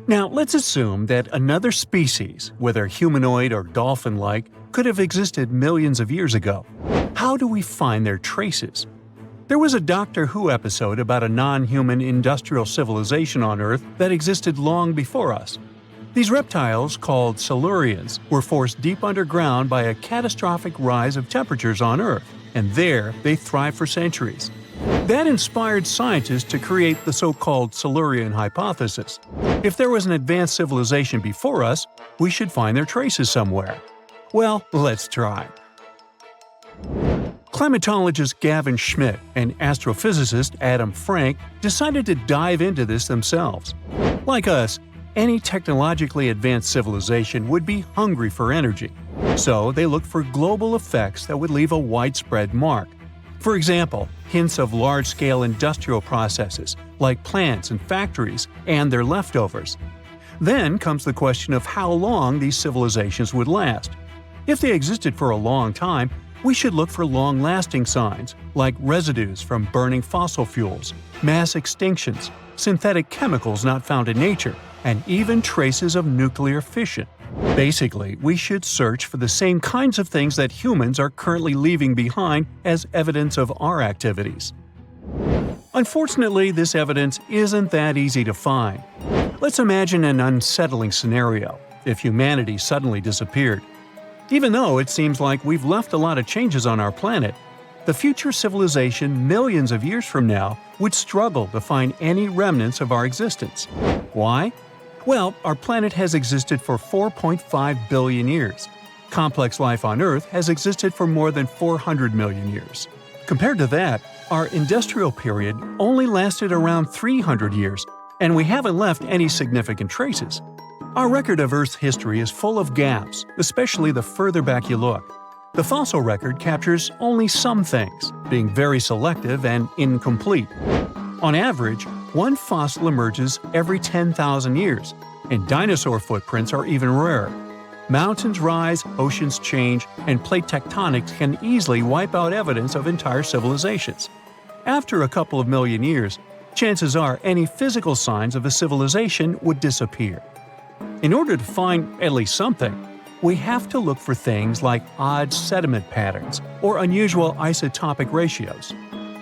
Now, let's assume that another species, whether humanoid or dolphin-like, could have existed millions of years ago. How do we find their traces? There was a Doctor Who episode about a non-human industrial civilization on Earth that existed long before us. These reptiles, called Silurians, were forced deep underground by a catastrophic rise of temperatures on Earth, and there they thrived for centuries. That inspired scientists to create the so-called Silurian hypothesis. If there was an advanced civilization before us, we should find their traces somewhere. Well, let's try. Climatologist Gavin Schmidt and astrophysicist Adam Frank decided to dive into this themselves. Like us, any technologically advanced civilization would be hungry for energy, so they looked for global effects that would leave a widespread mark. For example, hints of large-scale industrial processes, like plants and factories, and their leftovers. Then comes the question of how long these civilizations would last. If they existed for a long time, we should look for long-lasting signs, like residues from burning fossil fuels, mass extinctions, synthetic chemicals not found in nature, and even traces of nuclear fission. Basically, we should search for the same kinds of things that humans are currently leaving behind as evidence of our activities. Unfortunately, this evidence isn't that easy to find. Let's imagine an unsettling scenario if humanity suddenly disappeared. Even though it seems like we've left a lot of changes on our planet, the future civilization millions of years from now would struggle to find any remnants of our existence. Why? Well, our planet has existed for 4.5 billion years. Complex life on Earth has existed for more than 400 million years. Compared to that, our industrial period only lasted around 300 years, and we haven't left any significant traces. Our record of Earth's history is full of gaps, especially the further back you look. The fossil record captures only some things, being very selective and incomplete. On average, one fossil emerges every 10,000 years, and dinosaur footprints are even rarer. Mountains rise, oceans change, and plate tectonics can easily wipe out evidence of entire civilizations. After a couple of million years, chances are any physical signs of a civilization would disappear. In order to find at least something, we have to look for things like odd sediment patterns or unusual isotopic ratios.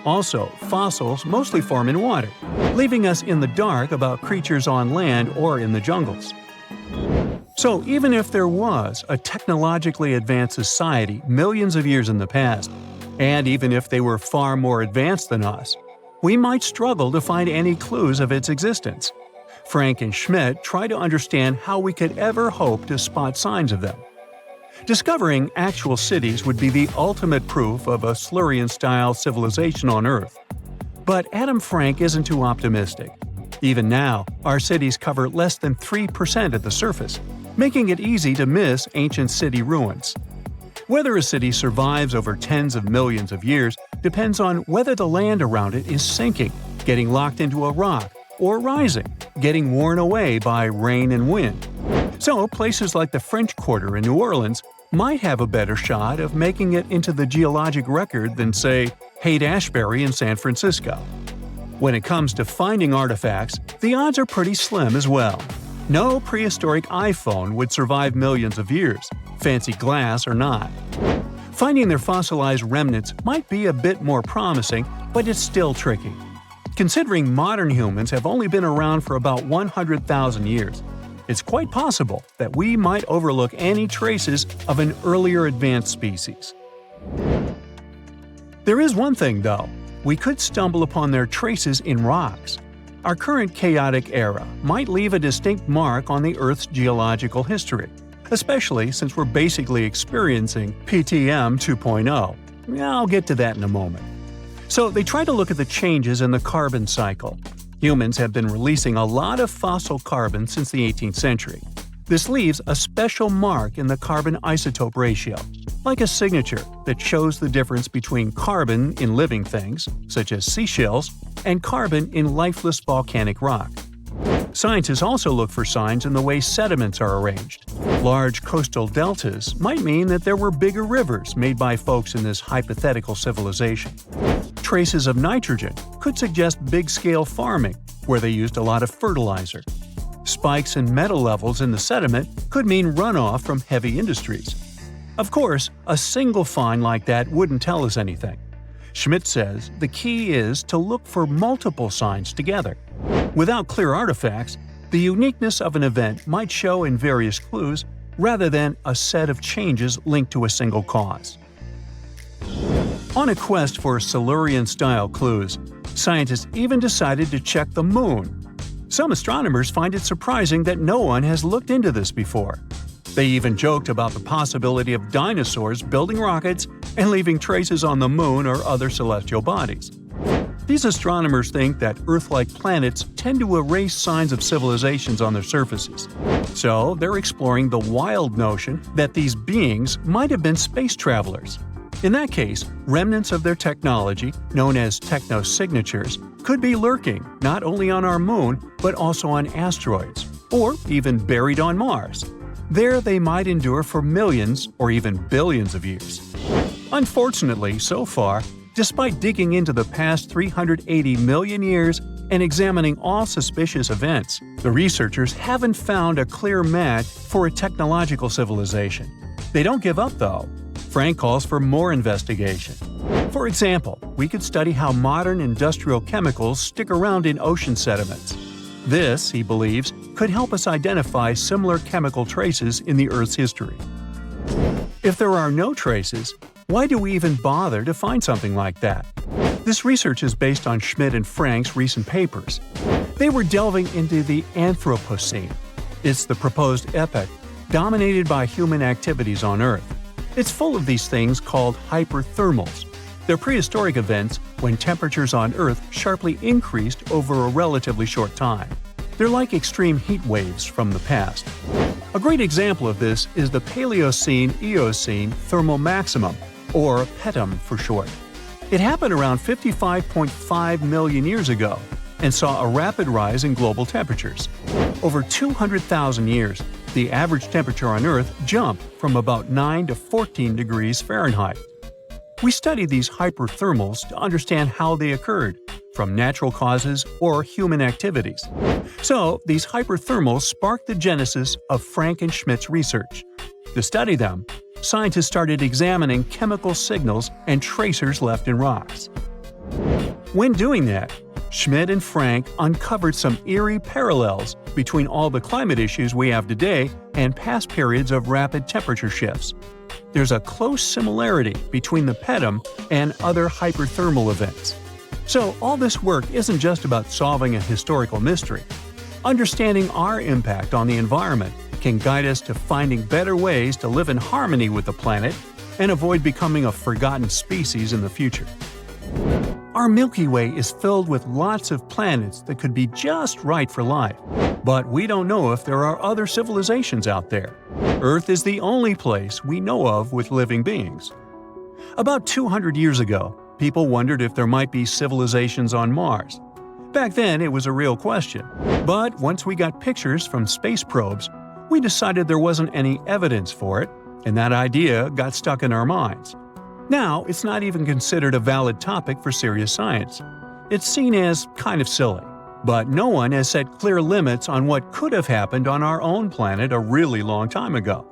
Also, fossils mostly form in water, leaving us in the dark about creatures on land or in the jungles. So even if there was a technologically advanced society millions of years in the past, and even if they were far more advanced than us, we might struggle to find any clues of its existence. Frank and Schmidt try to understand how we could ever hope to spot signs of them. Discovering actual cities would be the ultimate proof of a Silurian-style civilization on Earth. But Adam Frank isn't too optimistic. Even now, our cities cover less than 3% of the surface, making it easy to miss ancient city ruins. Whether a city survives over tens of millions of years depends on whether the land around it is sinking, getting locked into a rock, or rising, getting worn away by rain and wind. So places like the French Quarter in New Orleans might have a better shot of making it into the geologic record than, say, Haight-Ashbury in San Francisco. When it comes to finding artifacts, the odds are pretty slim as well. No prehistoric iPhone would survive millions of years, fancy glass or not. Finding their fossilized remnants might be a bit more promising, but it's still tricky. Considering modern humans have only been around for about 100,000 years, it's quite possible that we might overlook any traces of an earlier advanced species. There is one thing, though. We could stumble upon their traces in rocks. Our current chaotic era might leave a distinct mark on the Earth's geological history, especially since we're basically experiencing PTM 2.0. I'll get to that in a moment. So they try to look at the changes in the carbon cycle. Humans have been releasing a lot of fossil carbon since the 18th century. This leaves a special mark in the carbon isotope ratio, like a signature that shows the difference between carbon in living things, such as seashells, and carbon in lifeless volcanic rock. Scientists also look for signs in the way sediments are arranged. Large coastal deltas might mean that there were bigger rivers made by folks in this hypothetical civilization. Traces of nitrogen could suggest big-scale farming, where they used a lot of fertilizer. Spikes in metal levels in the sediment could mean runoff from heavy industries. Of course, a single find like that wouldn't tell us anything. Schmidt says the key is to look for multiple signs together. Without clear artifacts, the uniqueness of an event might show in various clues rather than a set of changes linked to a single cause. On a quest for Silurian-style clues, scientists even decided to check the Moon. Some astronomers find it surprising that no one has looked into this before. They even joked about the possibility of dinosaurs building rockets and leaving traces on the Moon or other celestial bodies. These astronomers think that Earth-like planets tend to erase signs of civilizations on their surfaces. So they're exploring the wild notion that these beings might have been space travelers. In that case, remnants of their technology, known as technosignatures, could be lurking not only on our Moon but also on asteroids, or even buried on Mars. There they might endure for millions or even billions of years. Unfortunately, so far, despite digging into the past 380 million years and examining all suspicious events, the researchers haven't found a clear match for a technological civilization. They don't give up, though. Frank calls for more investigation. For example, we could study how modern industrial chemicals stick around in ocean sediments. This, he believes, could help us identify similar chemical traces in the Earth's history. If there are no traces, why do we even bother to find something like that? This research is based on Schmidt and Frank's recent papers. They were delving into the Anthropocene. It's the proposed epoch, dominated by human activities on Earth. It's full of these things called hyperthermals. They're prehistoric events when temperatures on Earth sharply increased over a relatively short time. They're like extreme heat waves from the past. A great example of this is the Paleocene-Eocene thermal maximum, or PETM for short. It happened around 55.5 million years ago and saw a rapid rise in global temperatures. Over 200,000 years, the average temperature on Earth jumped from about 9 to 14 degrees Fahrenheit. We study these hyperthermals to understand how they occurred, from natural causes or human activities. So, these hyperthermals sparked the genesis of Frank and Schmidt's research. To study them, scientists started examining chemical signals and tracers left in rocks. When doing that, Schmidt and Frank uncovered some eerie parallels between all the climate issues we have today and past periods of rapid temperature shifts. There's a close similarity between the PETM and other hyperthermal events. So all this work isn't just about solving a historical mystery. Understanding our impact on the environment can guide us to finding better ways to live in harmony with the planet and avoid becoming a forgotten species in the future. Our Milky Way is filled with lots of planets that could be just right for life, but we don't know if there are other civilizations out there. Earth is the only place we know of with living beings. About 200 years ago, people wondered if there might be civilizations on Mars. Back then, it was a real question, but once we got pictures from space probes, we decided there wasn't any evidence for it, and that idea got stuck in our minds. Now, it's not even considered a valid topic for serious science. It's seen as kind of silly. But no one has set clear limits on what could have happened on our own planet a really long time ago.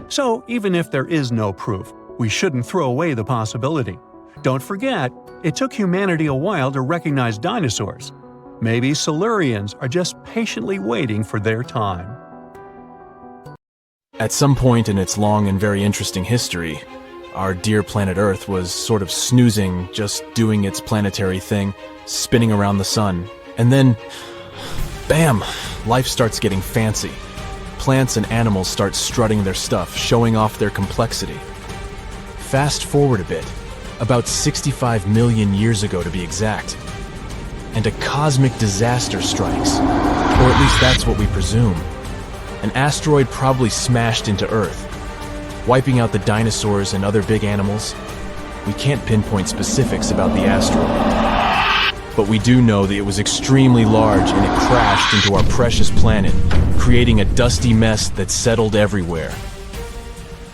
So, even if there is no proof, we shouldn't throw away the possibility. Don't forget, it took humanity a while to recognize dinosaurs. Maybe Silurians are just patiently waiting for their time. At some point in its long and very interesting history, our dear planet Earth was sort of snoozing, just doing its planetary thing, spinning around the sun. And then, bam, life starts getting fancy. Plants and animals start strutting their stuff, showing off their complexity. Fast forward a bit, about 65 million years ago to be exact, and a cosmic disaster strikes. Or at least that's what we presume. An asteroid probably smashed into Earth, wiping out the dinosaurs and other big animals. We can't pinpoint specifics about the asteroid, but we do know that it was extremely large and it crashed into our precious planet, creating a dusty mess that settled everywhere.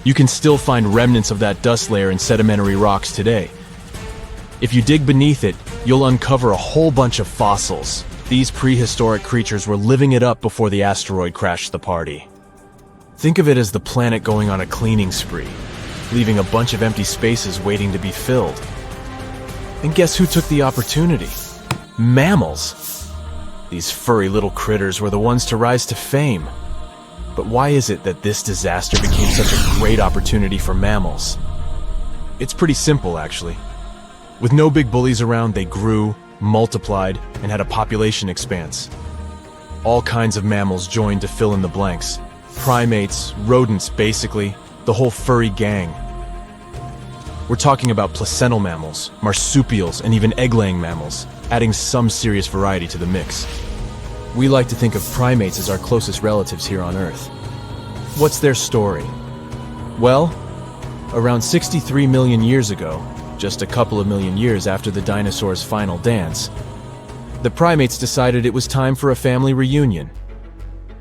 You can still find remnants of that dust layer in sedimentary rocks today. If you dig beneath it, you'll uncover a whole bunch of fossils, These prehistoric creatures were living it up before the asteroid crashed the party. Think of it as the planet going on a cleaning spree, leaving a bunch of empty spaces waiting to be filled. And guess who took the opportunity? Mammals! These furry little critters were the ones to rise to fame. But why is it that this disaster became such a great opportunity for mammals? It's pretty simple, actually. With no big bullies around, they grew, multiplied, and had a population expanse. All kinds of mammals joined to fill in the blanks. Primates, rodents, basically, the whole furry gang. We're talking about placental mammals, marsupials, and even egg-laying mammals, adding some serious variety to the mix. We like to think of primates as our closest relatives here on Earth. What's their story? Well, around 63 million years ago, just a couple of million years after the dinosaurs' final dance, the primates decided it was time for a family reunion.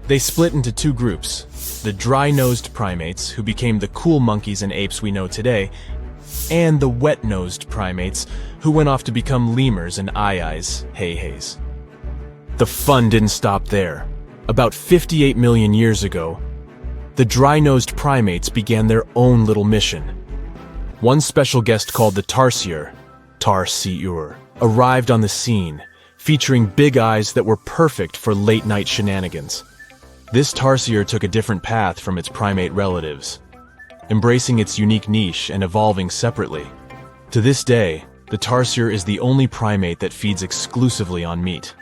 They split into two groups, the dry-nosed primates, who became the cool monkeys and apes we know today, and the wet-nosed primates, who went off to become lemurs and aye-ayes, hey-hays. The fun didn't stop there. About 58 million years ago, the dry-nosed primates began their own little mission. One special guest called the tarsier, arrived on the scene, featuring big eyes that were perfect for late-night shenanigans. This tarsier took a different path from its primate relatives, embracing its unique niche and evolving separately. To this day, the tarsier is the only primate that feeds exclusively on meat.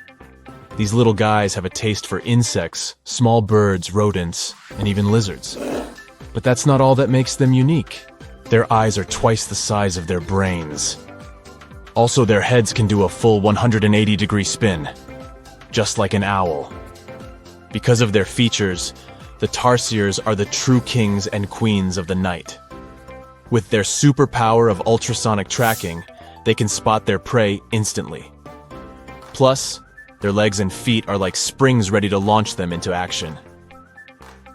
These little guys have a taste for insects, small birds, rodents, and even lizards. But that's not all that makes them unique. Their eyes are twice the size of their brains. Also, their heads can do a full 180-degree spin, just like an owl. Because of their features, the tarsiers are the true kings and queens of the night. With their superpower of ultrasonic tracking, they can spot their prey instantly. Plus, their legs and feet are like springs ready to launch them into action.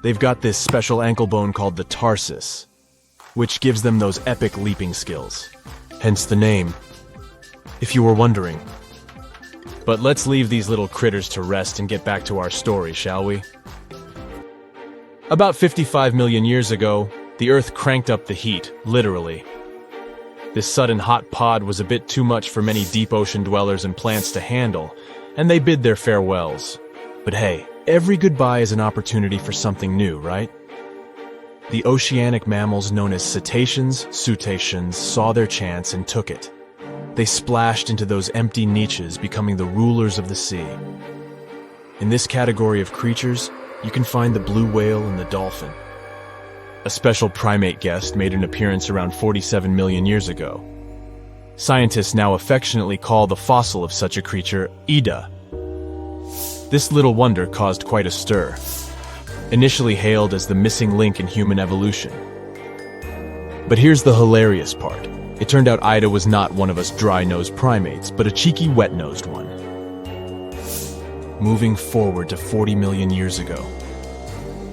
They've got this special ankle bone called the tarsus, which gives them those epic leaping skills. Hence the name, if you were wondering. But let's leave these little critters to rest and get back to our story, shall we? About 55 million years ago, the Earth cranked up the heat, literally. This sudden hot pod was a bit too much for many deep ocean dwellers and plants to handle, and they bid their farewells. But hey, every goodbye is an opportunity for something new, right? The oceanic mammals known as cetaceans, saw their chance and took it. They splashed into those empty niches, becoming the rulers of the sea. In this category of creatures, you can find the blue whale and the dolphin. A special primate guest made an appearance around 47 million years ago. Scientists now affectionately call the fossil of such a creature Ida. This little wonder caused quite a stir, initially hailed as the missing link in human evolution. But here's the hilarious part. It turned out Ida was not one of us dry-nosed primates, but a cheeky wet-nosed one. Moving forward to 40 million years ago.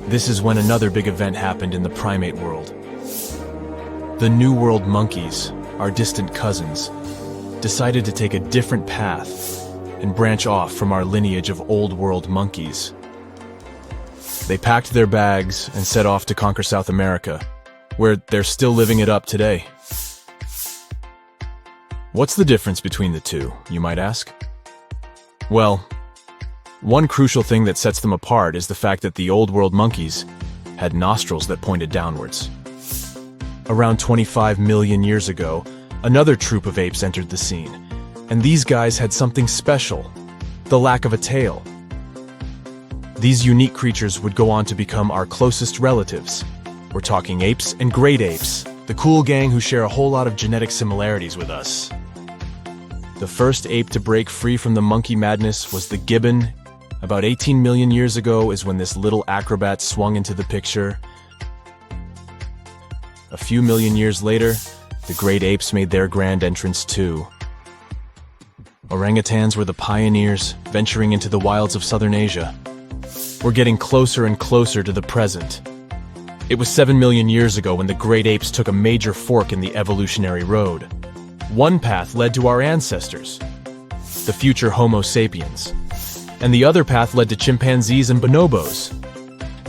This is when another big event happened in the primate world. The New World monkeys, our distant cousins, decided to take a different path and branch off from our lineage of Old World monkeys. They packed their bags and set off to conquer South America, where they're still living it up today. What's the difference between the two, you might ask? Well, one crucial thing that sets them apart is the fact that the Old World monkeys had nostrils that pointed downwards. Around 25 million years ago, another troop of apes entered the scene, and these guys had something special, the lack of a tail. These unique creatures would go on to become our closest relatives. We're talking apes and great apes, the cool gang who share a whole lot of genetic similarities with us. The first ape to break free from the monkey madness was the gibbon. About 18 million years ago is when this little acrobat swung into the picture. A few million years later, the great apes made their grand entrance too. Orangutans were the pioneers, venturing into the wilds of southern Asia. We're getting closer and closer to the present. It was 7 million years ago when the great apes took a major fork in the evolutionary road. One path led to our ancestors, the future Homo sapiens. and the other path led to chimpanzees and bonobos.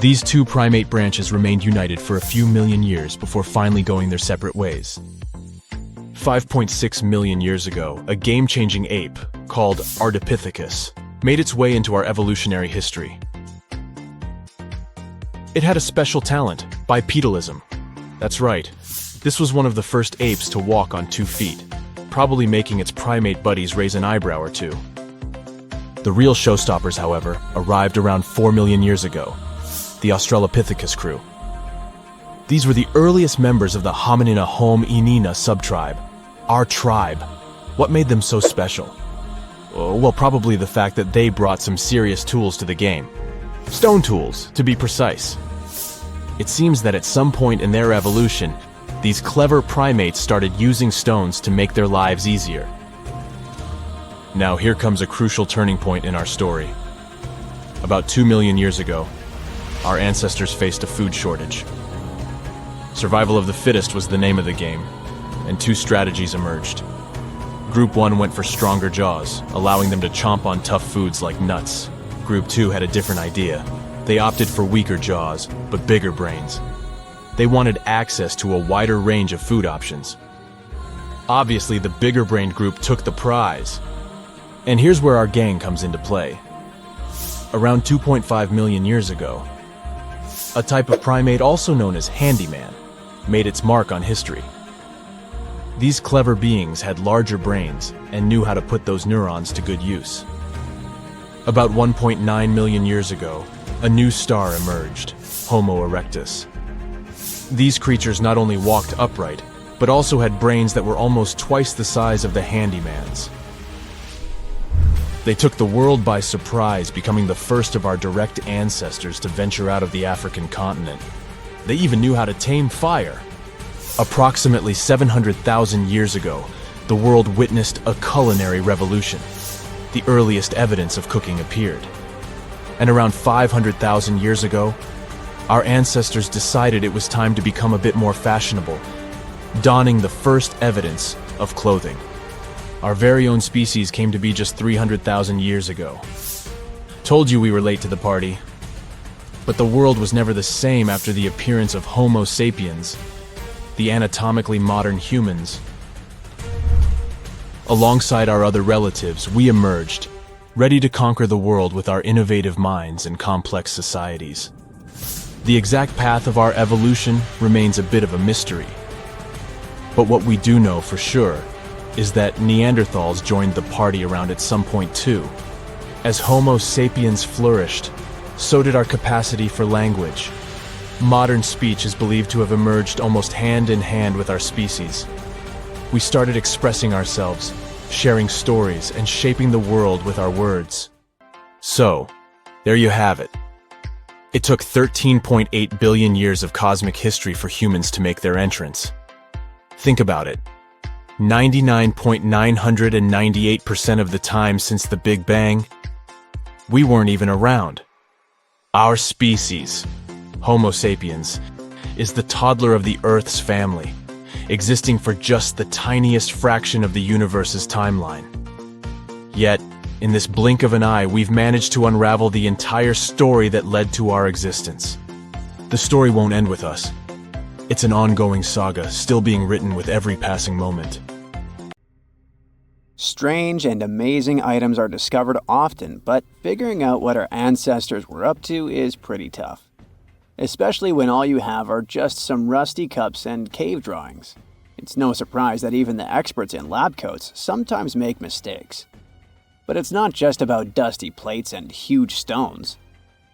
These two primate branches remained united for a few million years before finally going their separate ways. 5.6 million years ago, a game-changing ape, called Ardipithecus, made its way into our evolutionary history. It had a special talent, bipedalism. That's right, this was one of the first apes to walk on 2 feet, probably making its primate buddies raise an eyebrow or two. The real showstoppers, however, arrived around 4 million years ago, the Australopithecus crew. These were the earliest members of the Hominina hominina subtribe, our tribe. What made them so special? Well, probably the fact that they brought some serious tools to the game. Stone tools, to be precise. It seems that at some point in their evolution, these clever primates started using stones to make their lives easier. Now here comes a crucial turning point in our story. About 2 million years ago, our ancestors faced a food shortage. Survival of the fittest was the name of the game, and 2 strategies emerged. Group 1 went for stronger jaws, allowing them to chomp on tough foods like nuts. Group 2 had a different idea. They opted for weaker jaws, but bigger brains. They wanted access to a wider range of food options. Obviously, the bigger-brained group took the prize. And here's where our gang comes into play. Around 2.5 million years ago, a type of primate also known as handyman made its mark on history. These clever beings had larger brains and knew how to put those neurons to good use. About 1.9 million years ago, a new star emerged, Homo erectus. These creatures not only walked upright, but also had brains that were almost twice the size of the handyman's. They took the world by surprise, becoming the first of our direct ancestors to venture out of the African continent. They even knew how to tame fire. Approximately 700,000 years ago, the world witnessed a culinary revolution. The earliest evidence of cooking appeared. And around 500,000 years ago, our ancestors decided it was time to become a bit more fashionable, donning the first evidence of clothing. Our very own species came to be just 300,000 years ago. Told you we were late to the party. But the world was never the same after the appearance of Homo sapiens, the anatomically modern humans. Alongside our other relatives, we emerged, ready to conquer the world with our innovative minds and complex societies. The exact path of our evolution remains a bit of a mystery. But what we do know for sure is that Neanderthals joined the party around at some point too. As Homo sapiens flourished, so did our capacity for language. Modern speech is believed to have emerged almost hand in hand with our species. We started expressing ourselves, sharing stories, and shaping the world with our words. So, there you have it. It took 13.8 billion years of cosmic history for humans to make their entrance. Think about it. 99.998% of the time since the Big Bang, we weren't even around. Our species, Homo sapiens, is the toddler of the Earth's family, existing for just the tiniest fraction of the universe's timeline. Yet, in this blink of an eye, we've managed to unravel the entire story that led to our existence. The story won't end with us. It's an ongoing saga, still being written with every passing moment. Strange and amazing items are discovered often, but figuring out what our ancestors were up to is pretty tough. Especially when all you have are just some rusty cups and cave drawings. It's no surprise that even the experts in lab coats sometimes make mistakes. But it's not just about dusty plates and huge stones.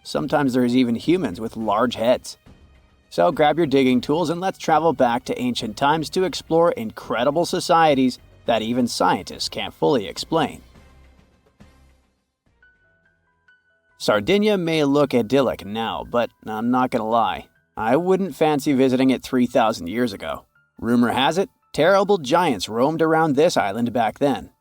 Sometimes there's even humans with large heads. So grab your digging tools and let's travel back to ancient times to explore incredible societies that even scientists can't fully explain. Sardinia may look idyllic now, but I'm not gonna lie, I wouldn't fancy visiting it 3,000 years ago. Rumor has it, terrible giants roamed around this island back then.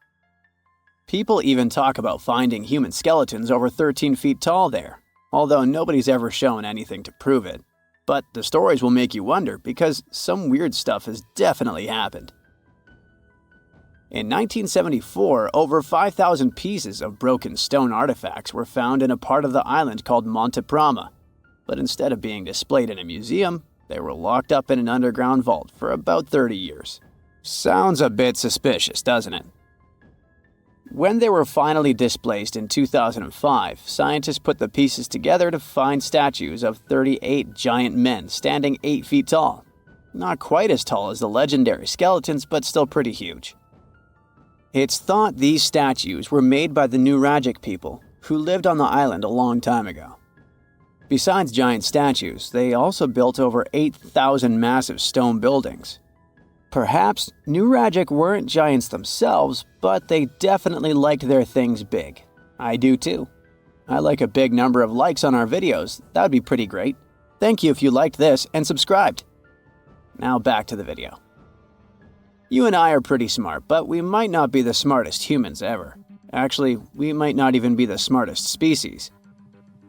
People even talk about finding human skeletons over 13 feet tall there, although nobody's ever shown anything to prove it. But the stories will make you wonder because some weird stuff has definitely happened. In 1974, over 5,000 pieces of broken stone artifacts were found in a part of the island called Monte Prama, but instead of being displayed in a museum, they were locked up in an underground vault for about 30 years. Sounds a bit suspicious, doesn't it? When they were finally displaced in 2005, scientists put the pieces together to find statues of 38 giant men standing 8 feet tall. Not quite as tall as the legendary skeletons, but still pretty huge. It's thought these statues were made by the Nuragic people, who lived on the island a long time ago. Besides giant statues, they also built over 8,000 massive stone buildings. Perhaps Nuragic weren't giants themselves, but they definitely liked their things big. I do too. I like a big number of likes on our videos. That would be pretty great. Thank you if you liked this and subscribed. Now back to the video. You and I are pretty smart, but we might not be the smartest humans ever. Actually, we might not even be the smartest species.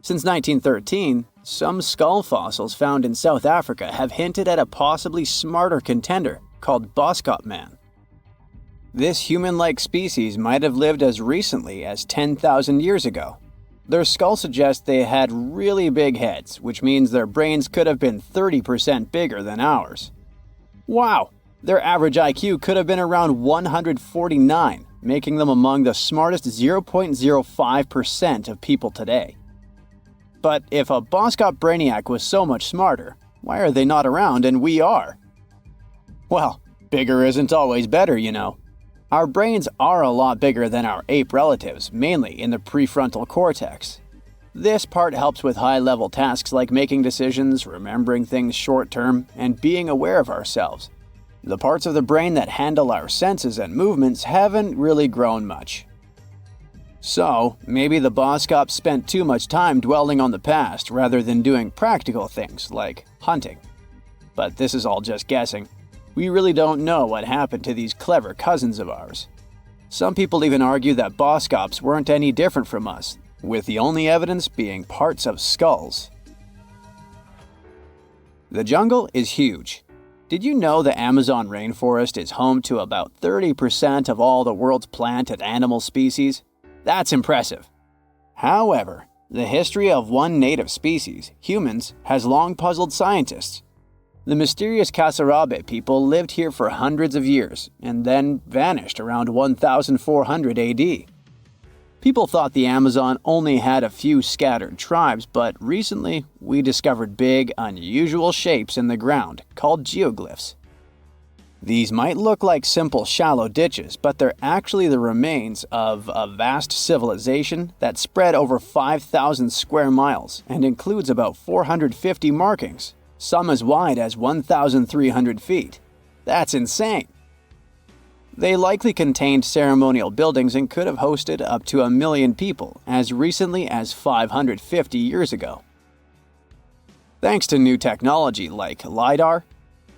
Since 1913, some skull fossils found in South Africa have hinted at a possibly smarter contender called Boskop man. This human-like species might have lived as recently as 10,000 years ago. Their skull suggests they had really big heads, which means their brains could have been 30% bigger than ours. Wow! Their average IQ could have been around 149, making them among the smartest 0.05% of people today. But if a Boskop brainiac was so much smarter, why are they not around and we are? Well, bigger isn't always better, you know. Our brains are a lot bigger than our ape relatives, mainly in the prefrontal cortex. This part helps with high-level tasks like making decisions, remembering things short-term, and being aware of ourselves. The parts of the brain that handle our senses and movements haven't really grown much. So, maybe the Boskops spent too much time dwelling on the past rather than doing practical things like hunting. But this is all just guessing. We really don't know what happened to these clever cousins of ours. Some people even argue that Boskops weren't any different from us, with the only evidence being parts of skulls. The jungle is huge. Did you know the Amazon rainforest is home to about 30% of all the world's plant and animal species? That's impressive. However, the history of one native species, humans, has long puzzled scientists. The mysterious Kasarabe people lived here for hundreds of years and then vanished around 1400 AD. People thought the Amazon only had a few scattered tribes, but recently we discovered big, unusual shapes in the ground called geoglyphs. These might look like simple shallow ditches, but they're actually the remains of a vast civilization that spread over 5,000 square miles and includes about 450 markings, some as wide as 1,300 feet. That's insane! They likely contained ceremonial buildings and could have hosted up to 1 million people as recently as 550 years ago. Thanks to new technology like LiDAR,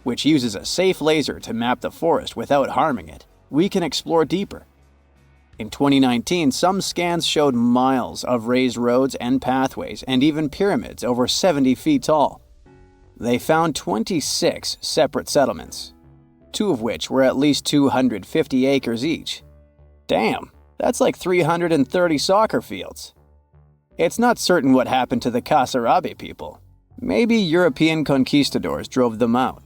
which uses a safe laser to map the forest without harming it, we can explore deeper. In 2019, some scans showed miles of raised roads and pathways and even pyramids over 70 feet tall. They found 26 separate settlements, 2 of which were at least 250 acres each. Damn, that's like 330 soccer fields. It's not certain what happened to the Kasarabe people. Maybe European conquistadors drove them out.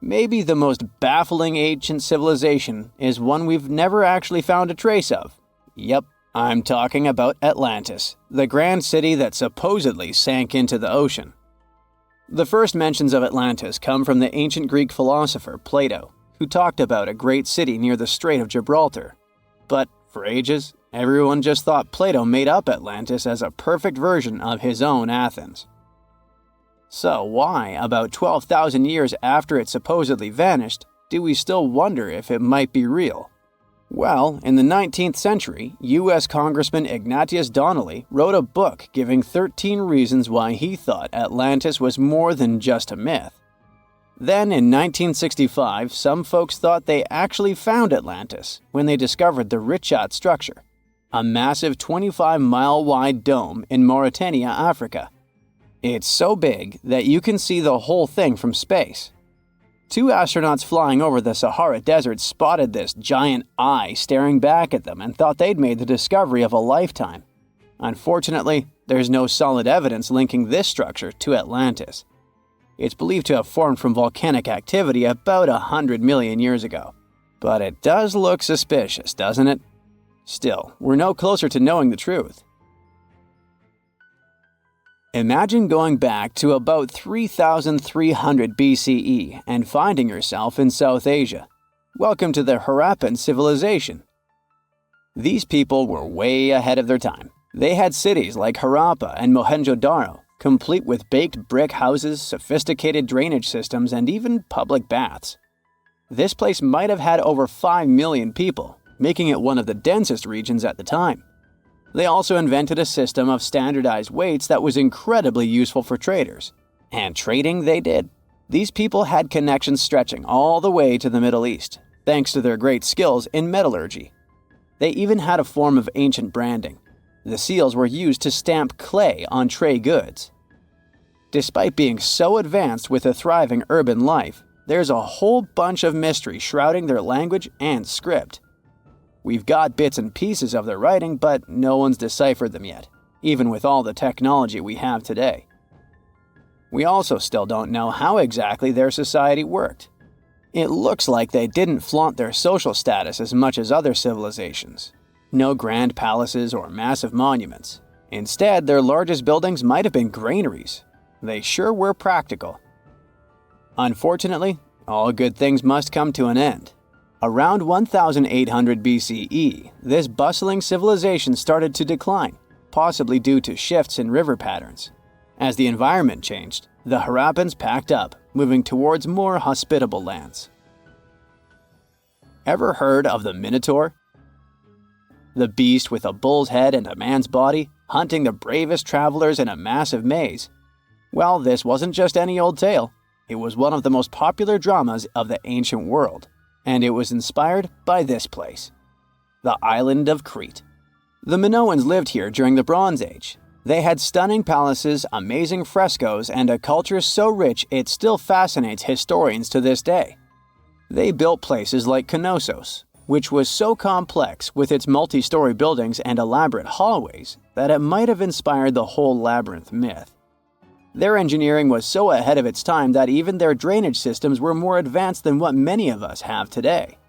Maybe the most baffling ancient civilization is one we've never actually found a trace of. Yep, I'm talking about Atlantis, the grand city that supposedly sank into the ocean. The first mentions of Atlantis come from the ancient Greek philosopher Plato, who talked about a great city near the Strait of Gibraltar. But for ages, everyone just thought Plato made up Atlantis as a perfect version of his own Athens. So why, about 12,000 years after it supposedly vanished, do we still wonder if it might be real? Well, in the 19th century, U.S. Congressman Ignatius Donnelly wrote a book giving 13 reasons why he thought Atlantis was more than just a myth. Then, in 1965, some folks thought they actually found Atlantis when they discovered the Richat structure, a massive 25-mile-wide dome in Mauritania, Africa. It's so big that you can see the whole thing from space. Two astronauts flying over the Sahara Desert spotted this giant eye staring back at them and thought they'd made the discovery of a lifetime. Unfortunately, there's no solid evidence linking this structure to Atlantis. It's believed to have formed from volcanic activity about 100 million years ago. But it does look suspicious, doesn't it? Still, we're no closer to knowing the truth. Imagine going back to about 3,300 BCE and finding yourself in South Asia. Welcome to the Harappan civilization. These people were way ahead of their time. They had cities like Harappa and Mohenjo-Daro, complete with baked brick houses, sophisticated drainage systems, and even public baths. This place might have had over 5 million people, making it one of the densest regions at the time. They also invented a system of standardized weights that was incredibly useful for traders. And trading they did. These people had connections stretching all the way to the Middle East, thanks to their great skills in metallurgy. They even had a form of ancient branding. The seals were used to stamp clay on trade goods. Despite being so advanced with a thriving urban life, there's a whole bunch of mystery shrouding their language and script. We've got bits and pieces of their writing, but no one's deciphered them yet, even with all the technology we have today. We also still don't know how exactly their society worked. It looks like they didn't flaunt their social status as much as other civilizations. No grand palaces or massive monuments. Instead, their largest buildings might have been granaries. They sure were practical. Unfortunately, all good things must come to an end. Around 1800 BCE, this bustling civilization started to decline, possibly due to shifts in river patterns. As the environment changed, the Harappans packed up, moving towards more hospitable lands. Ever heard of the Minotaur? The beast with a bull's head and a man's body, hunting the bravest travelers in a massive maze. Well, this wasn't just any old tale. It was one of the most popular dramas of the ancient world. And it was inspired by this place, the island of Crete. The Minoans lived here during the Bronze Age. They had stunning palaces, amazing frescoes, and a culture so rich it still fascinates historians to this day. They built places like Knossos, which was so complex with its multi-story buildings and elaborate hallways that it might have inspired the whole labyrinth myth. Their engineering was so ahead of its time that even their drainage systems were more advanced than what many of us have today.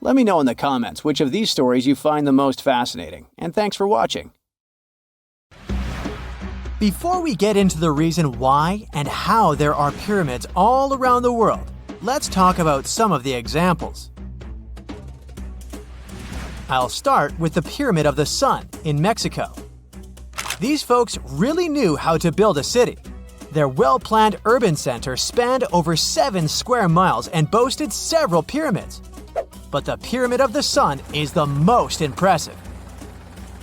Let me know in the comments which of these stories you find the most fascinating, and thanks for watching. Before we get into the reason why and how there are pyramids all around the world, let's talk about some of the examples. I'll start with the Pyramid of the Sun in Mexico. These folks really knew how to build a city. Their well-planned urban center spanned over 7 square miles and boasted several pyramids. But the Pyramid of the Sun is the most impressive.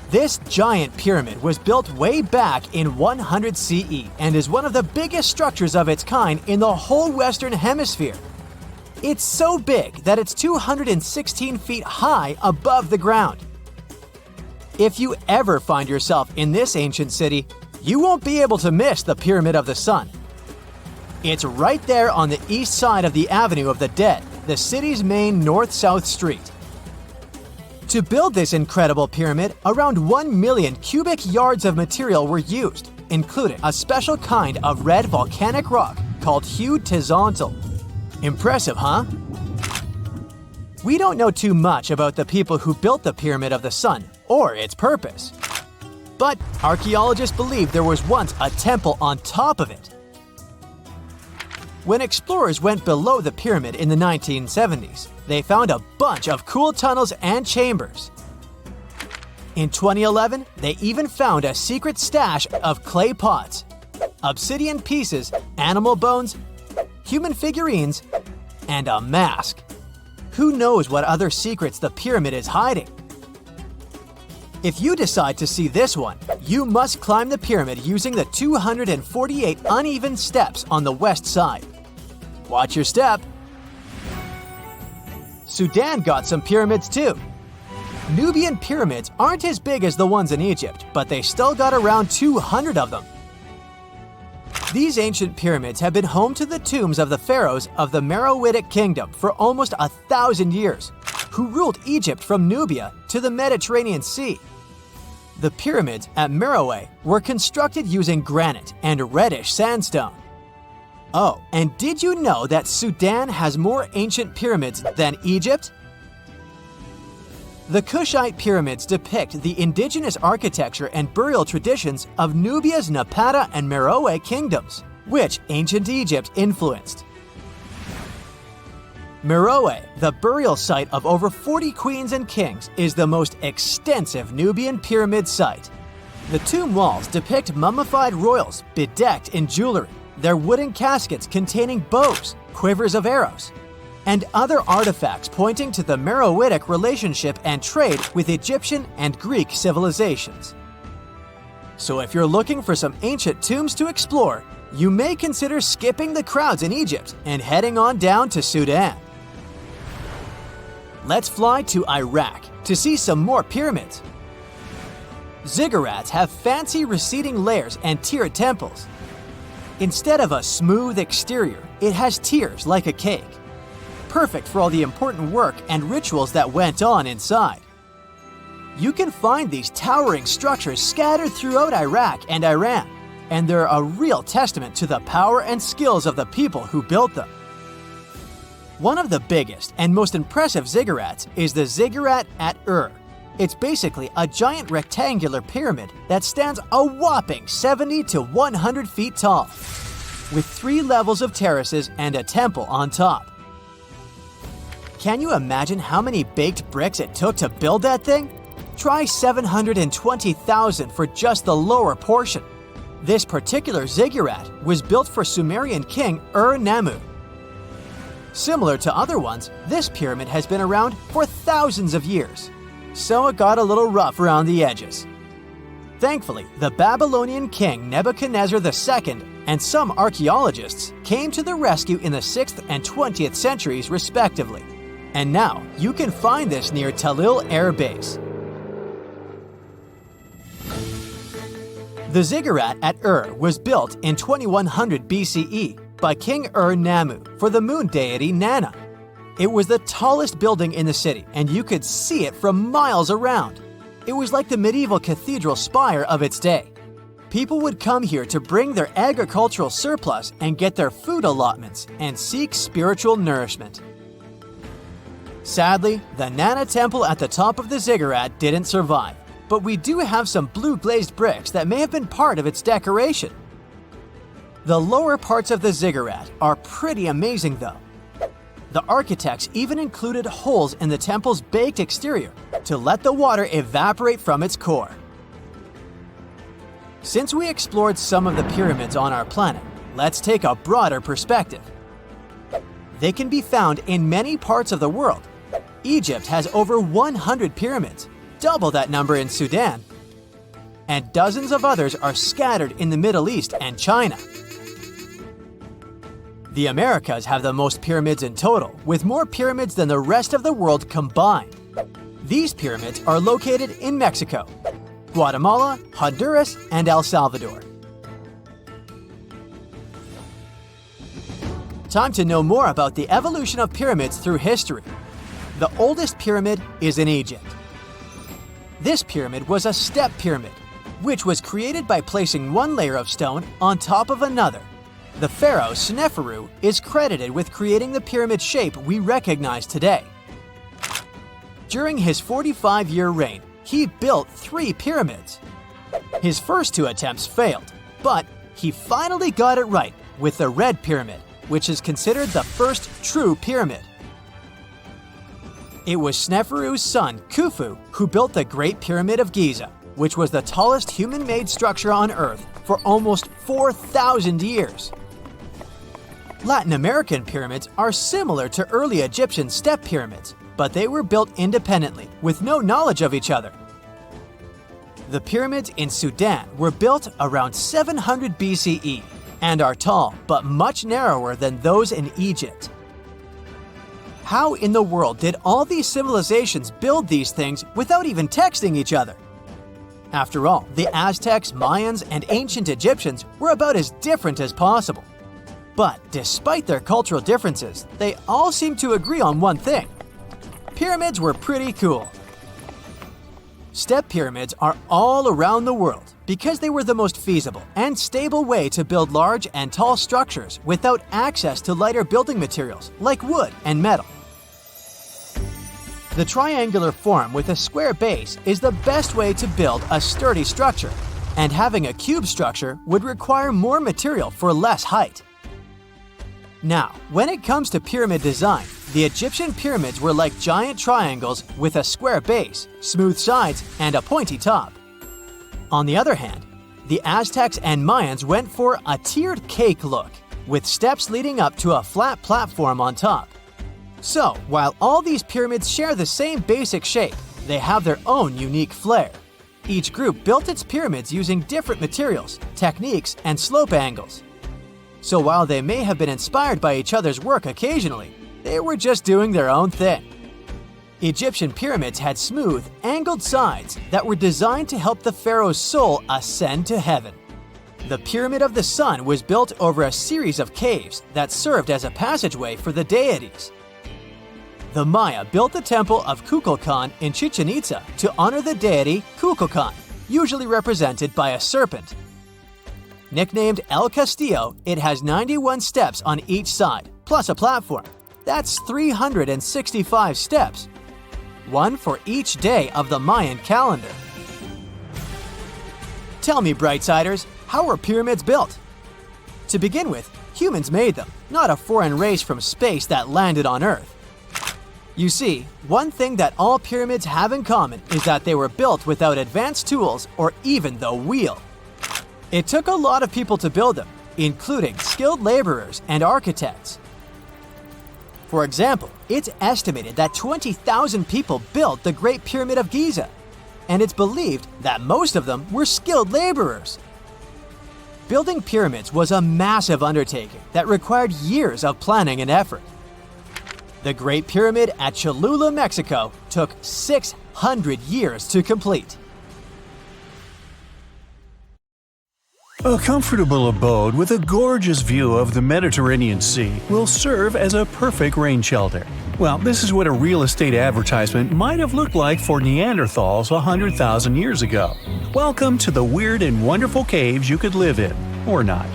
This giant pyramid was built way back in 100 CE and is one of the biggest structures of its kind in the whole Western Hemisphere. It's so big that it's 216 feet high above the ground. If you ever find yourself in this ancient city, you won't be able to miss the Pyramid of the Sun. It's right there on the east side of the Avenue of the Dead, the city's main north-south street. To build this incredible pyramid, around 1 million cubic yards of material were used, including a special kind of red volcanic rock called hued tizontal. Impressive, huh? We don't know too much about the people who built the Pyramid of the Sun or its purpose. But archaeologists believe there was once a temple on top of it. When explorers went below the pyramid in the 1970s, they found a bunch of cool tunnels and chambers. In 2011, they even found a secret stash of clay pots, obsidian pieces, animal bones, human figurines, and a mask. Who knows what other secrets the pyramid is hiding? If you decide to see this one, you must climb the pyramid using the 248 uneven steps on the west side. Watch your step. Sudan got some pyramids too. Nubian pyramids aren't as big as the ones in Egypt, but they still got around 200 of them. These ancient pyramids have been home to the tombs of the pharaohs of the Meroitic Kingdom for almost 1,000 years, who ruled Egypt from Nubia to the Mediterranean Sea. The pyramids at Meroe were constructed using granite and reddish sandstone. Oh, and did you know that Sudan has more ancient pyramids than Egypt? The Kushite pyramids depict the indigenous architecture and burial traditions of Nubia's Napata and Meroe kingdoms, which ancient Egypt influenced. Meroe, the burial site of over 40 queens and kings, is the most extensive Nubian pyramid site. The tomb walls depict mummified royals bedecked in jewelry, their wooden caskets containing bows, quivers of arrows, and other artifacts pointing to the Meroitic relationship and trade with Egyptian and Greek civilizations. So if you're looking for some ancient tombs to explore, you may consider skipping the crowds in Egypt and heading on down to Sudan. Let's fly to Iraq to see some more pyramids. Ziggurats have fancy receding layers and tiered temples. Instead of a smooth exterior, it has tiers like a cake. Perfect for all the important work and rituals that went on inside. You can find these towering structures scattered throughout Iraq and Iran, and they're a real testament to the power and skills of the people who built them. One of the biggest and most impressive ziggurats is the ziggurat at Ur. It's basically a giant rectangular pyramid that stands a whopping 70 to 100 feet tall, with 3 levels of terraces and a temple on top. Can you imagine how many baked bricks it took to build that thing? Try 720,000 for just the lower portion. This particular ziggurat was built for Sumerian king Ur-Nammu. Similar to other ones, this pyramid has been around for thousands of years, so it got a little rough around the edges. Thankfully, the Babylonian king Nebuchadnezzar II and some archaeologists came to the rescue in the 6th and 20th centuries respectively. And now, you can find this near Talil Air Base. The ziggurat at Ur was built in 2100 BCE by King Ur-Nammu for the moon deity Nana. It was the tallest building in the city, and you could see it from miles around. It was like the medieval cathedral spire of its day. People would come here to bring their agricultural surplus and get their food allotments and seek spiritual nourishment. Sadly, the Nana temple at the top of the ziggurat didn't survive, but we do have some blue glazed bricks that may have been part of its decoration. The lower parts of the ziggurat are pretty amazing though. The architects even included holes in the temple's baked exterior to let the water evaporate from its core. Since we explored some of the pyramids on our planet, let's take a broader perspective. They can be found in many parts of the world. Egypt has over 100 pyramids, double that number in Sudan, and dozens of others are scattered in the Middle East and China. The Americas have the most pyramids in total, with more pyramids than the rest of the world combined. These pyramids are located in Mexico, Guatemala, Honduras, and El Salvador. Time to know more about the evolution of pyramids through history. The oldest pyramid is in Egypt. This pyramid was a step pyramid, which was created by placing one layer of stone on top of another. The pharaoh Sneferu is credited with creating the pyramid shape we recognize today. During his 45-year reign, he built 3 pyramids. His first 2 attempts failed, but he finally got it right with the Red Pyramid, which is considered the first true pyramid. It was Sneferu's son, Khufu, who built the Great Pyramid of Giza, which was the tallest human-made structure on Earth for almost 4,000 years. Latin American pyramids are similar to early Egyptian step pyramids, but they were built independently, with no knowledge of each other. The pyramids in Sudan were built around 700 BCE and are tall, but much narrower than those in Egypt. How in the world did all these civilizations build these things without even texting each other? After all, the Aztecs, Mayans, and ancient Egyptians were about as different as possible. But despite their cultural differences, they all seem to agree on one thing. Pyramids were pretty cool. Step pyramids are all around the world because they were the most feasible and stable way to build large and tall structures without access to lighter building materials like wood and metal. The triangular form with a square base is the best way to build a sturdy structure, and having a cube structure would require more material for less height. Now, when it comes to pyramid design, the Egyptian pyramids were like giant triangles with a square base, smooth sides, and a pointy top. On the other hand, the Aztecs and Mayans went for a tiered cake look, with steps leading up to a flat platform on top. So, while all these pyramids share the same basic shape, they have their own unique flair. Each group built its pyramids using different materials, techniques, and slope angles. So while they may have been inspired by each other's work occasionally, they were just doing their own thing. Egyptian pyramids had smooth, angled sides that were designed to help the pharaoh's soul ascend to heaven. The Pyramid of the Sun was built over a series of caves that served as a passageway for the deities. The Maya built the temple of Kukulkan in Chichen Itza to honor the deity Kukulkan, usually represented by a serpent. Nicknamed El Castillo, it has 91 steps on each side, plus a platform. That's 365 steps, one for each day of the Mayan calendar. Tell me, Brightsiders, how were pyramids built? To begin with, humans made them, not a foreign race from space that landed on Earth. You see, one thing that all pyramids have in common is that they were built without advanced tools or even the wheel. It took a lot of people to build them, including skilled laborers and architects. For example, it's estimated that 20,000 people built the Great Pyramid of Giza, and it's believed that most of them were skilled laborers. Building pyramids was a massive undertaking that required years of planning and effort. The Great Pyramid at Cholula, Mexico, took 600 years to complete. A comfortable abode with a gorgeous view of the Mediterranean Sea will serve as a perfect rain shelter. Well, this is what a real estate advertisement might have looked like for Neanderthals 100,000 years ago. Welcome to the weird and wonderful caves you could live in, or not.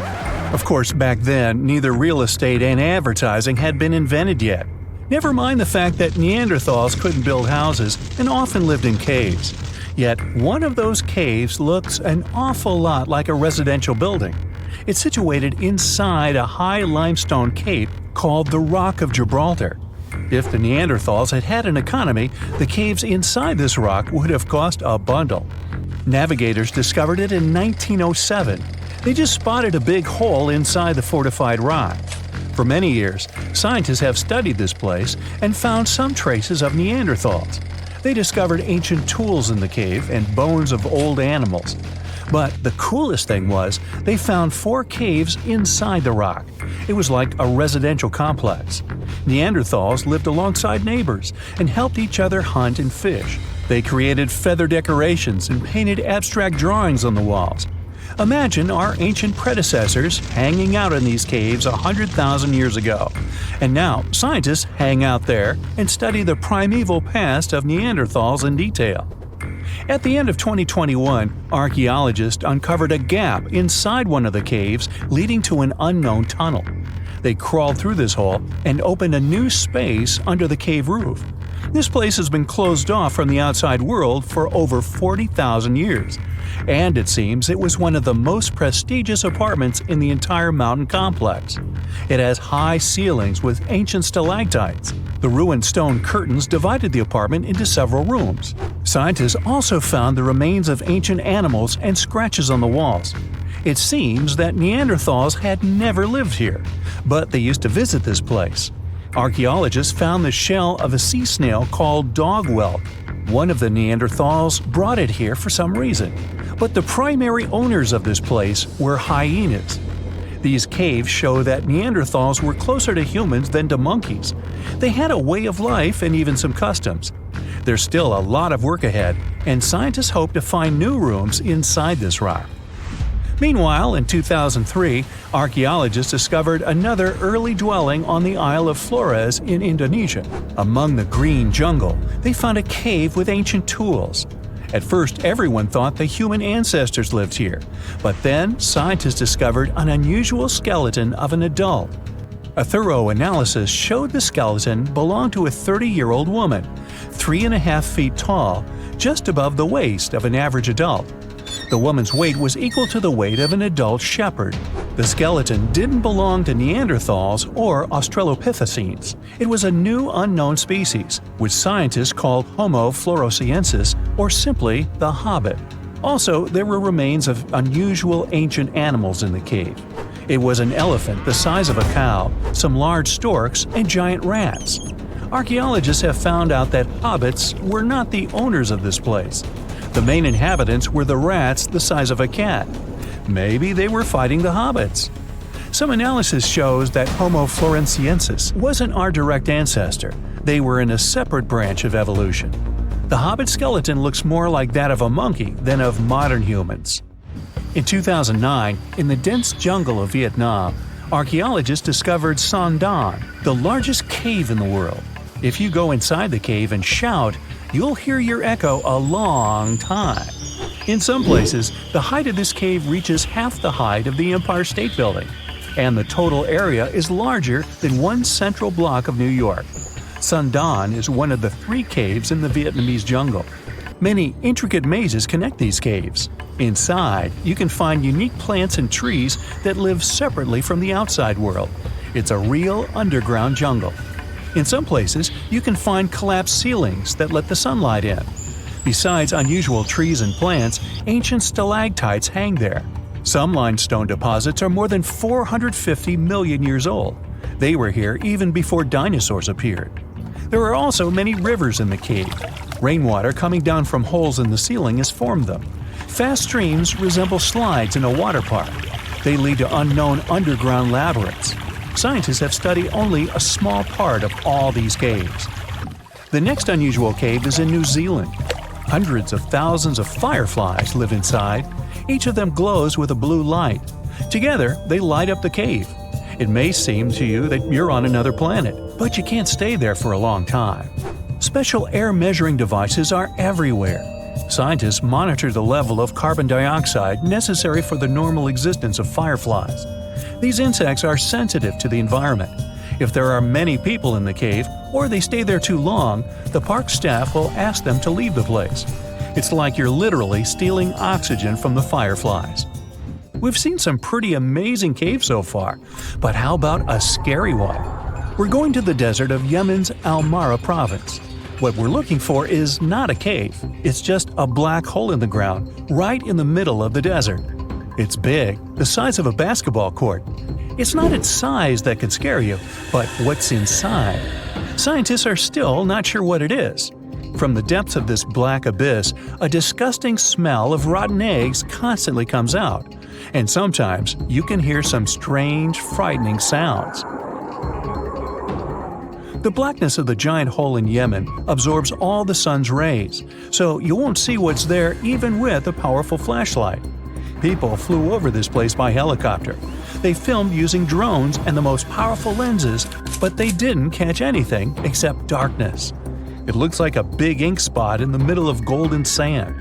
Of course, back then, neither real estate and advertising had been invented yet. Never mind the fact that Neanderthals couldn't build houses and often lived in caves. Yet, one of those caves looks an awful lot like a residential building. It's situated inside a high limestone cape called the Rock of Gibraltar. If the Neanderthals had had an economy, the caves inside this rock would have cost a bundle. Navigators discovered it in 1907. They just spotted a big hole inside the fortified rock. For many years, scientists have studied this place and found some traces of Neanderthals. They discovered ancient tools in the cave and bones of old animals. But the coolest thing was, they found 4 caves inside the rock. It was like a residential complex. Neanderthals lived alongside neighbors and helped each other hunt and fish. They created feather decorations and painted abstract drawings on the walls. Imagine our ancient predecessors hanging out in these caves 100,000 years ago. And now, scientists hang out there and study the primeval past of Neanderthals in detail. At the end of 2021, archaeologists uncovered a gap inside one of the caves leading to an unknown tunnel. They crawled through this hole and opened a new space under the cave roof. This place has been closed off from the outside world for over 40,000 years. And it seems it was one of the most prestigious apartments in the entire mountain complex. It has high ceilings with ancient stalactites. The ruined stone curtains divided the apartment into several rooms. Scientists also found the remains of ancient animals and scratches on the walls. It seems that Neanderthals had never lived here, but they used to visit this place. Archaeologists found the shell of a sea snail called dog whelk. One of the Neanderthals brought it here for some reason, but the primary owners of this place were hyenas. These caves show that Neanderthals were closer to humans than to monkeys. They had a way of life and even some customs. There's still a lot of work ahead, and scientists hope to find new rooms inside this rock. Meanwhile, in 2003, archaeologists discovered another early dwelling on the Isle of Flores in Indonesia. Among the green jungle, they found a cave with ancient tools. At first, everyone thought the human ancestors lived here, but then scientists discovered an unusual skeleton of an adult. A thorough analysis showed the skeleton belonged to a 30-year-old woman, 3.5 feet tall, just above the waist of an average adult. The woman's weight was equal to the weight of an adult shepherd. The skeleton didn't belong to Neanderthals or Australopithecines. It was a new unknown species, which scientists called Homo floresiensis, or simply the Hobbit. Also, there were remains of unusual ancient animals in the cave. It was an elephant the size of a cow, some large storks, and giant rats. Archaeologists have found out that hobbits were not the owners of this place. The main inhabitants were the rats the size of a cat. Maybe they were fighting the hobbits. Some analysis shows that Homo floresiensis wasn't our direct ancestor. They were in a separate branch of evolution. The hobbit skeleton looks more like that of a monkey than of modern humans. In 2009, in the dense jungle of Vietnam, archaeologists discovered Son Don, the largest cave in the world. If you go inside the cave and shout, you'll hear your echo a long time. In some places, the height of this cave reaches half the height of the Empire State Building, and the total area is larger than one central block of New York. Son Don is one of the 3 caves in the Vietnamese jungle. Many intricate mazes connect these caves. Inside, you can find unique plants and trees that live separately from the outside world. It's a real underground jungle. In some places, you can find collapsed ceilings that let the sunlight in. Besides unusual trees and plants, ancient stalactites hang there. Some limestone deposits are more than 450 million years old. They were here even before dinosaurs appeared. There are also many rivers in the cave. Rainwater coming down from holes in the ceiling has formed them. Fast streams resemble slides in a water park. They lead to unknown underground labyrinths. Scientists have studied only a small part of all these caves. The next unusual cave is in New Zealand. Hundreds of thousands of fireflies live inside. Each of them glows with a blue light. Together, they light up the cave. It may seem to you that you're on another planet, but you can't stay there for a long time. Special air measuring devices are everywhere. Scientists monitor the level of carbon dioxide necessary for the normal existence of fireflies. These insects are sensitive to the environment. If there are many people in the cave, or they stay there too long, the park staff will ask them to leave the place. It's like you're literally stealing oxygen from the fireflies. We've seen some pretty amazing caves so far, but how about a scary one? We're going to the desert of Yemen's Al-Mara province. What we're looking for is not a cave, it's just a black hole in the ground, right in the middle of the desert. It's big, the size of a basketball court. It's not its size that could scare you, but what's inside. Scientists are still not sure what it is. From the depths of this black abyss, a disgusting smell of rotten eggs constantly comes out, and sometimes you can hear some strange, frightening sounds. The blackness of the giant hole in Yemen absorbs all the sun's rays, so you won't see what's there even with a powerful flashlight. People flew over this place by helicopter. They filmed using drones and the most powerful lenses, but they didn't catch anything except darkness. It looks like a big ink spot in the middle of golden sand.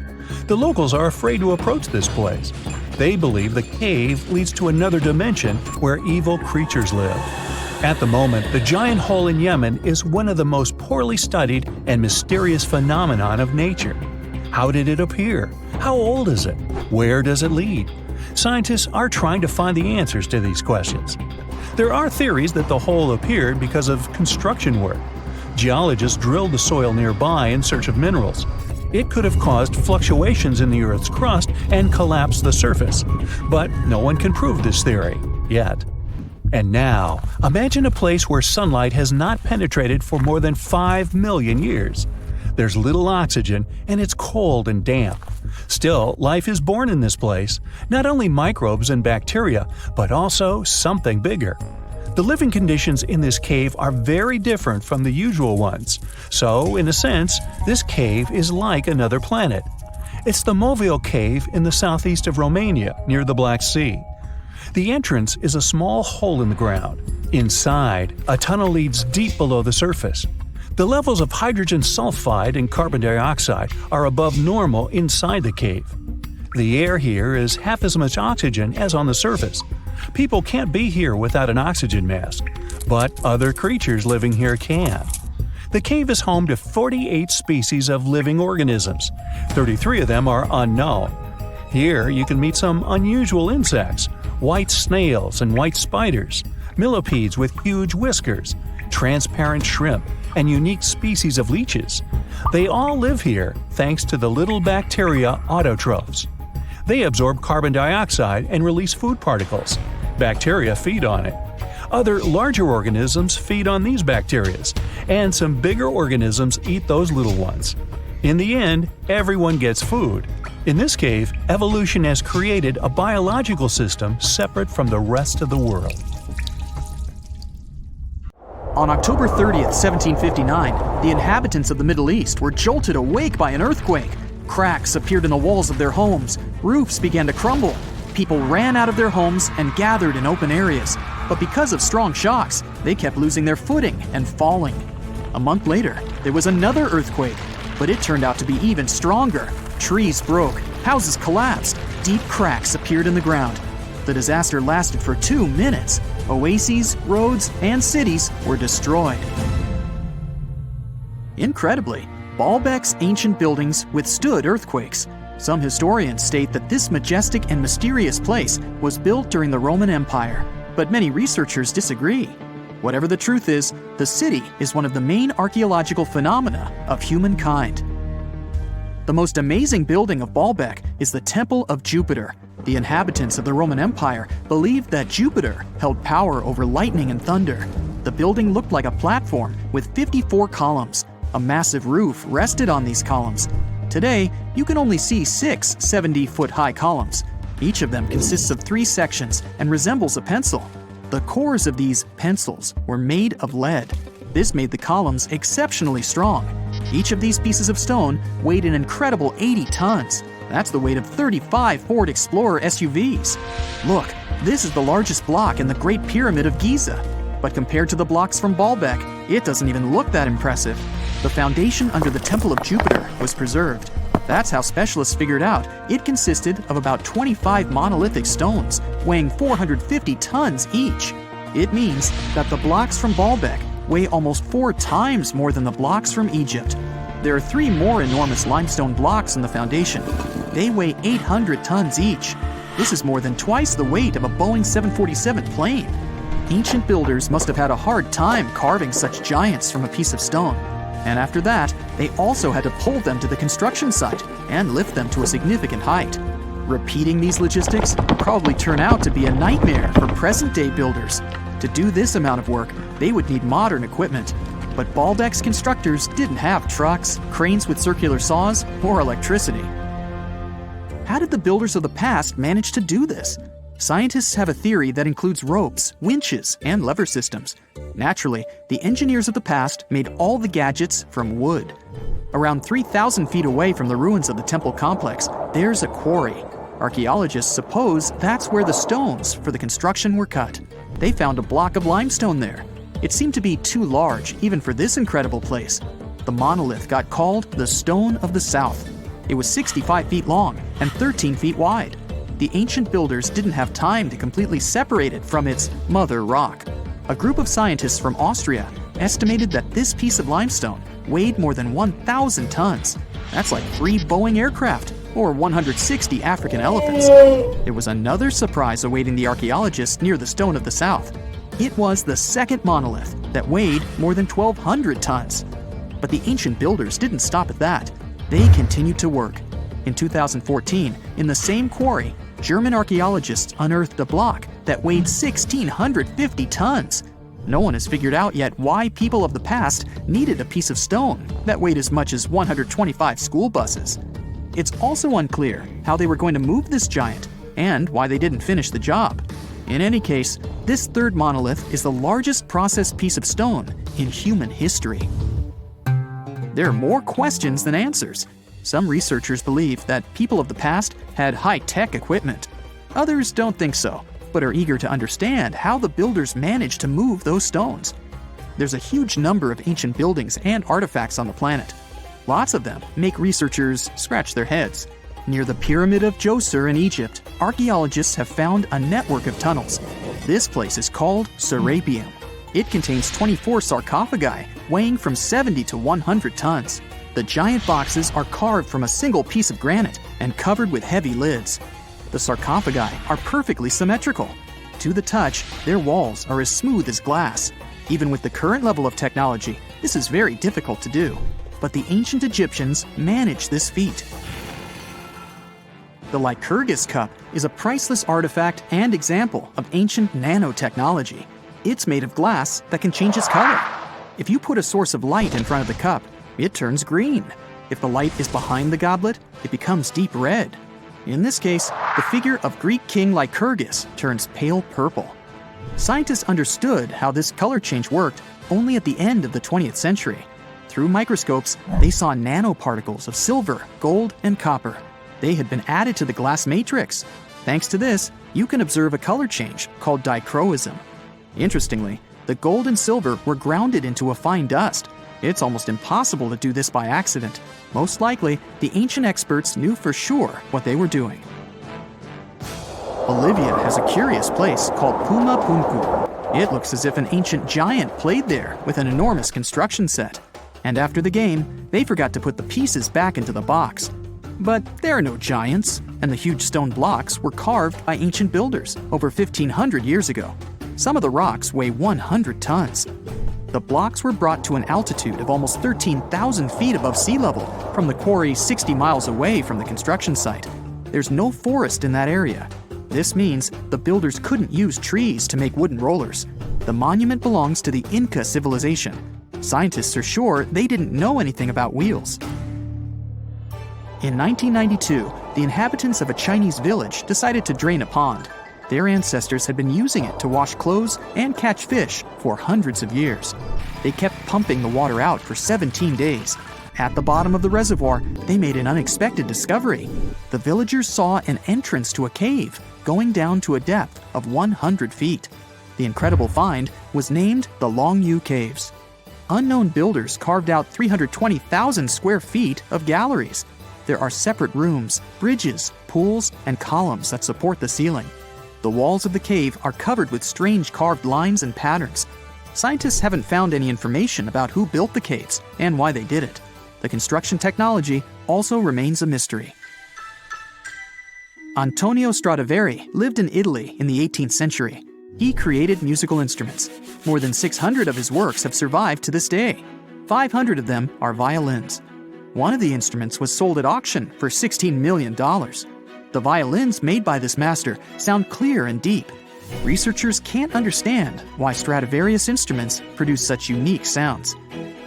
The locals are afraid to approach this place. They believe the cave leads to another dimension where evil creatures live. At the moment, the giant hole in Yemen is one of the most poorly studied and mysterious phenomenon of nature. How did it appear? How old is it? Where does it lead? Scientists are trying to find the answers to these questions. There are theories that the hole appeared because of construction work. Geologists drilled the soil nearby in search of minerals. It could have caused fluctuations in the Earth's crust and collapsed the surface. But no one can prove this theory, yet. And now, imagine a place where sunlight has not penetrated for more than 5 million years. There's little oxygen, and it's cold and damp. Still, life is born in this place, not only microbes and bacteria, but also something bigger. The living conditions in this cave are very different from the usual ones, so in a sense, this cave is like another planet. It's the Movile Cave in the southeast of Romania, near the Black Sea. The entrance is a small hole in the ground. Inside, a tunnel leads deep below the surface. The levels of hydrogen sulfide and carbon dioxide are above normal inside the cave. The air here is half as much oxygen as on the surface. People can't be here without an oxygen mask, but other creatures living here can. The cave is home to 48 species of living organisms. 33 of them are unknown. Here you can meet some unusual insects, white snails and white spiders, millipedes with huge whiskers, transparent shrimp, and unique species of leeches. They all live here thanks to the little bacteria autotrophs. They absorb carbon dioxide and release food particles. Bacteria feed on it. Other larger organisms feed on these bacteria, and some bigger organisms eat those little ones. In the end, everyone gets food. In this cave, evolution has created a biological system separate from the rest of the world. On October 30th, 1759, the inhabitants of the Middle East were jolted awake by an earthquake. Cracks appeared in the walls of their homes, roofs began to crumble. People ran out of their homes and gathered in open areas, but because of strong shocks, they kept losing their footing and falling. A month later, there was another earthquake, but it turned out to be even stronger. Trees broke, houses collapsed, deep cracks appeared in the ground. The disaster lasted for 2 minutes. Oases, roads, and cities were destroyed. Incredibly, Baalbek's ancient buildings withstood earthquakes. Some historians state that this majestic and mysterious place was built during the Roman Empire, but many researchers disagree. Whatever the truth is, the city is one of the main archaeological phenomena of humankind. The most amazing building of Baalbek is the Temple of Jupiter. The inhabitants of the Roman Empire believed that Jupiter held power over lightning and thunder. The building looked like a platform with 54 columns. A massive roof rested on these columns. Today, you can only see 6 70-foot-high columns. Each of them consists of 3 sections and resembles a pencil. The cores of these pencils were made of lead. This made the columns exceptionally strong. Each of these pieces of stone weighed an incredible 80 tons. That's the weight of 35 Ford Explorer SUVs. Look, this is the largest block in the Great Pyramid of Giza. But compared to the blocks from Baalbek, it doesn't even look that impressive. The foundation under the Temple of Jupiter was preserved. That's how specialists figured out it consisted of about 25 monolithic stones, weighing 450 tons each. It means that the blocks from Baalbek weigh almost 4 times more than the blocks from Egypt. There are 3 more enormous limestone blocks in the foundation. They weigh 800 tons each. This is more than twice the weight of a Boeing 747 plane. Ancient builders must have had a hard time carving such giants from a piece of stone. And after that, they also had to pull them to the construction site and lift them to a significant height. Repeating these logistics would probably turn out to be a nightmare for present-day builders. To do this amount of work, they would need modern equipment. But Baalbek's constructors didn't have trucks, cranes with circular saws, or electricity. How did the builders of the past manage to do this? Scientists have a theory that includes ropes, winches, and lever systems. Naturally, the engineers of the past made all the gadgets from wood. Around 3,000 feet away from the ruins of the temple complex, there's a quarry. Archaeologists suppose that's where the stones for the construction were cut. They found a block of limestone there. It seemed to be too large, even for this incredible place. The monolith got called the Stone of the South. It was 65 feet long and 13 feet wide. The ancient builders didn't have time to completely separate it from its mother rock. A group of scientists from Austria estimated that this piece of limestone weighed more than 1,000 tons. That's like 3 Boeing aircraft or 160 African elephants. There was another surprise awaiting the archaeologists near the Stone of the South. It was the second monolith that weighed more than 1,200 tons. But the ancient builders didn't stop at that. They continued to work. In 2014, in the same quarry, German archaeologists unearthed a block that weighed 1,650 tons. No one has figured out yet why people of the past needed a piece of stone that weighed as much as 125 school buses. It's also unclear how they were going to move this giant and why they didn't finish the job. In any case, this third monolith is the largest processed piece of stone in human history. There are more questions than answers. Some researchers believe that people of the past had high-tech equipment. Others don't think so, but are eager to understand how the builders managed to move those stones. There's a huge number of ancient buildings and artifacts on the planet. Lots of them make researchers scratch their heads. Near the Pyramid of Djoser in Egypt, archaeologists have found a network of tunnels. This place is called Serapeum. It contains 24 sarcophagi weighing from 70 to 100 tons. The giant boxes are carved from a single piece of granite and covered with heavy lids. The sarcophagi are perfectly symmetrical. To the touch, their walls are as smooth as glass. Even with the current level of technology, this is very difficult to do. But the ancient Egyptians managed this feat. The Lycurgus cup is a priceless artifact and example of ancient nanotechnology. It's made of glass that can change its color. If you put a source of light in front of the cup, it turns green. If the light is behind the goblet, it becomes deep red. In this case, the figure of Greek king Lycurgus turns pale purple. Scientists understood how this color change worked only at the end of the 20th century. Through microscopes, they saw nanoparticles of silver, gold, and copper. They had been added to the glass matrix. Thanks to this, you can observe a color change called dichroism. Interestingly, the gold and silver were grounded into a fine dust. It's almost impossible to do this by accident. Most likely, the ancient experts knew for sure what they were doing. Bolivia has a curious place called Puma Punku. It looks as if an ancient giant played there with an enormous construction set. And after the game, they forgot to put the pieces back into the box. But there are no giants, and the huge stone blocks were carved by ancient builders over 1,500 years ago. Some of the rocks weigh 100 tons. The blocks were brought to an altitude of almost 13,000 feet above sea level from the quarry 60 miles away from the construction site. There's no forest in that area. This means the builders couldn't use trees to make wooden rollers. The monument belongs to the Inca civilization. Scientists are sure they didn't know anything about wheels. In 1992, the inhabitants of a Chinese village decided to drain a pond. Their ancestors had been using it to wash clothes and catch fish for hundreds of years. They kept pumping the water out for 17 days. At the bottom of the reservoir, they made an unexpected discovery. The villagers saw an entrance to a cave going down to a depth of 100 feet. The incredible find was named the Longyou Caves. Unknown builders carved out 320,000 square feet of galleries. There are separate rooms, bridges, pools, and columns that support the ceiling. The walls of the cave are covered with strange carved lines and patterns. Scientists haven't found any information about who built the caves and why they did it. The construction technology also remains a mystery. Antonio Stradivari lived in Italy in the 18th century. He created musical instruments. More than 600 of his works have survived to this day. 500 of them are violins. One of the instruments was sold at auction for $16 million. The violins made by this master sound clear and deep. Researchers can't understand why Stradivarius instruments produce such unique sounds.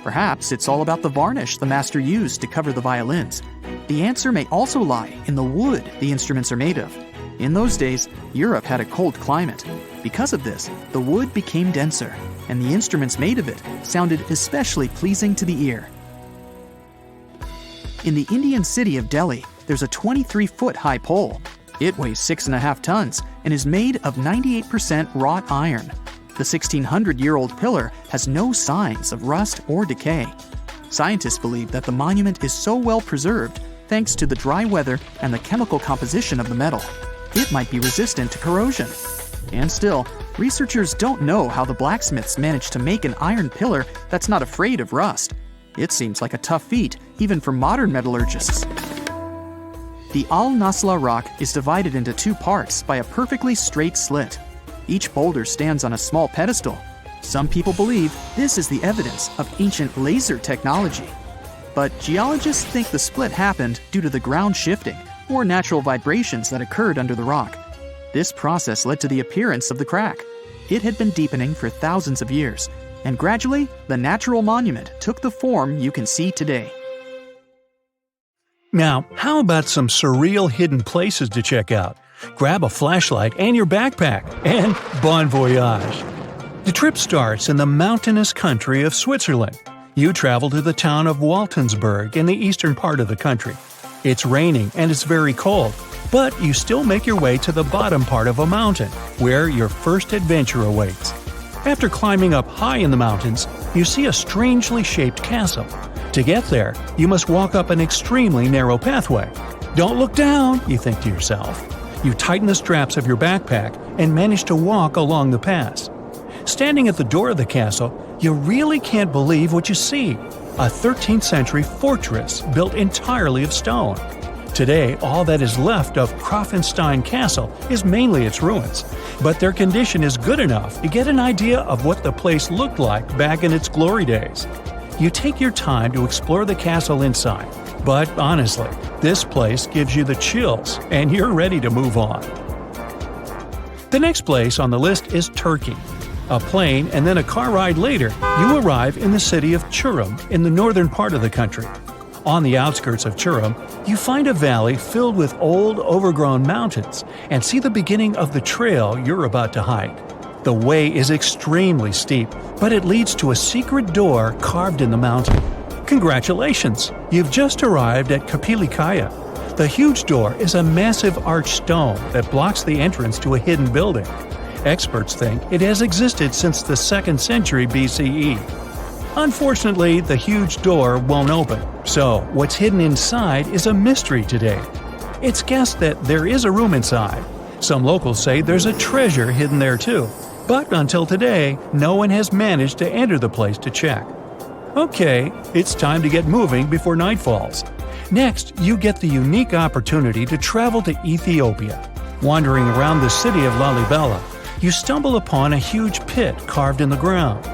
Perhaps it's all about the varnish the master used to cover the violins. The answer may also lie in the wood the instruments are made of. In those days, Europe had a cold climate. Because of this, the wood became denser, and the instruments made of it sounded especially pleasing to the ear. In the Indian city of Delhi, there's a 23-foot-high pole. It weighs 6.5 tons and is made of 98% wrought iron. The 1,600-year-old pillar has no signs of rust or decay. Scientists believe that the monument is so well preserved thanks to the dry weather and the chemical composition of the metal. It might be resistant to corrosion. And still, researchers don't know how the blacksmiths managed to make an iron pillar that's not afraid of rust. It seems like a tough feat, even for modern metallurgists. The Al-Nasla rock is divided into two parts by a perfectly straight slit. Each boulder stands on a small pedestal. Some people believe this is the evidence of ancient laser technology. But geologists think the split happened due to the ground shifting or natural vibrations that occurred under the rock. This process led to the appearance of the crack. It had been deepening for thousands of years, and gradually, the natural monument took the form you can see today. Now, how about some surreal hidden places to check out? Grab a flashlight and your backpack, and bon voyage! The trip starts in the mountainous country of Switzerland. You travel to the town of Waltensburg in the eastern part of the country. It's raining and it's very cold, but you still make your way to the bottom part of a mountain, where your first adventure awaits. After climbing up high in the mountains, you see a strangely shaped castle. To get there, you must walk up an extremely narrow pathway. Don't look down, you think to yourself. You tighten the straps of your backpack and manage to walk along the pass. Standing at the door of the castle, you really can't believe what you see. A 13th century fortress built entirely of stone. Today, all that is left of Krafenstein Castle is mainly its ruins, but their condition is good enough to get an idea of what the place looked like back in its glory days. You take your time to explore the castle inside, but honestly, this place gives you the chills and you're ready to move on. The next place on the list is Turkey. A plane and then a car ride later, you arrive in the city of Çorum in the northern part of the country. On the outskirts of Çorum, you find a valley filled with old, overgrown mountains and see the beginning of the trail you're about to hike. The way is extremely steep, but it leads to a secret door carved in the mountain. Congratulations! You've just arrived at Kapilikaya. The huge door is a massive arched stone that blocks the entrance to a hidden building. Experts think it has existed since the 2nd century BCE. Unfortunately, the huge door won't open, so what's hidden inside is a mystery today. It's guessed that there is a room inside. Some locals say there's a treasure hidden there too, but until today, no one has managed to enter the place to check. Okay, it's time to get moving before night falls. Next, you get the unique opportunity to travel to Ethiopia. Wandering around the city of Lalibela, you stumble upon a huge pit carved in the ground.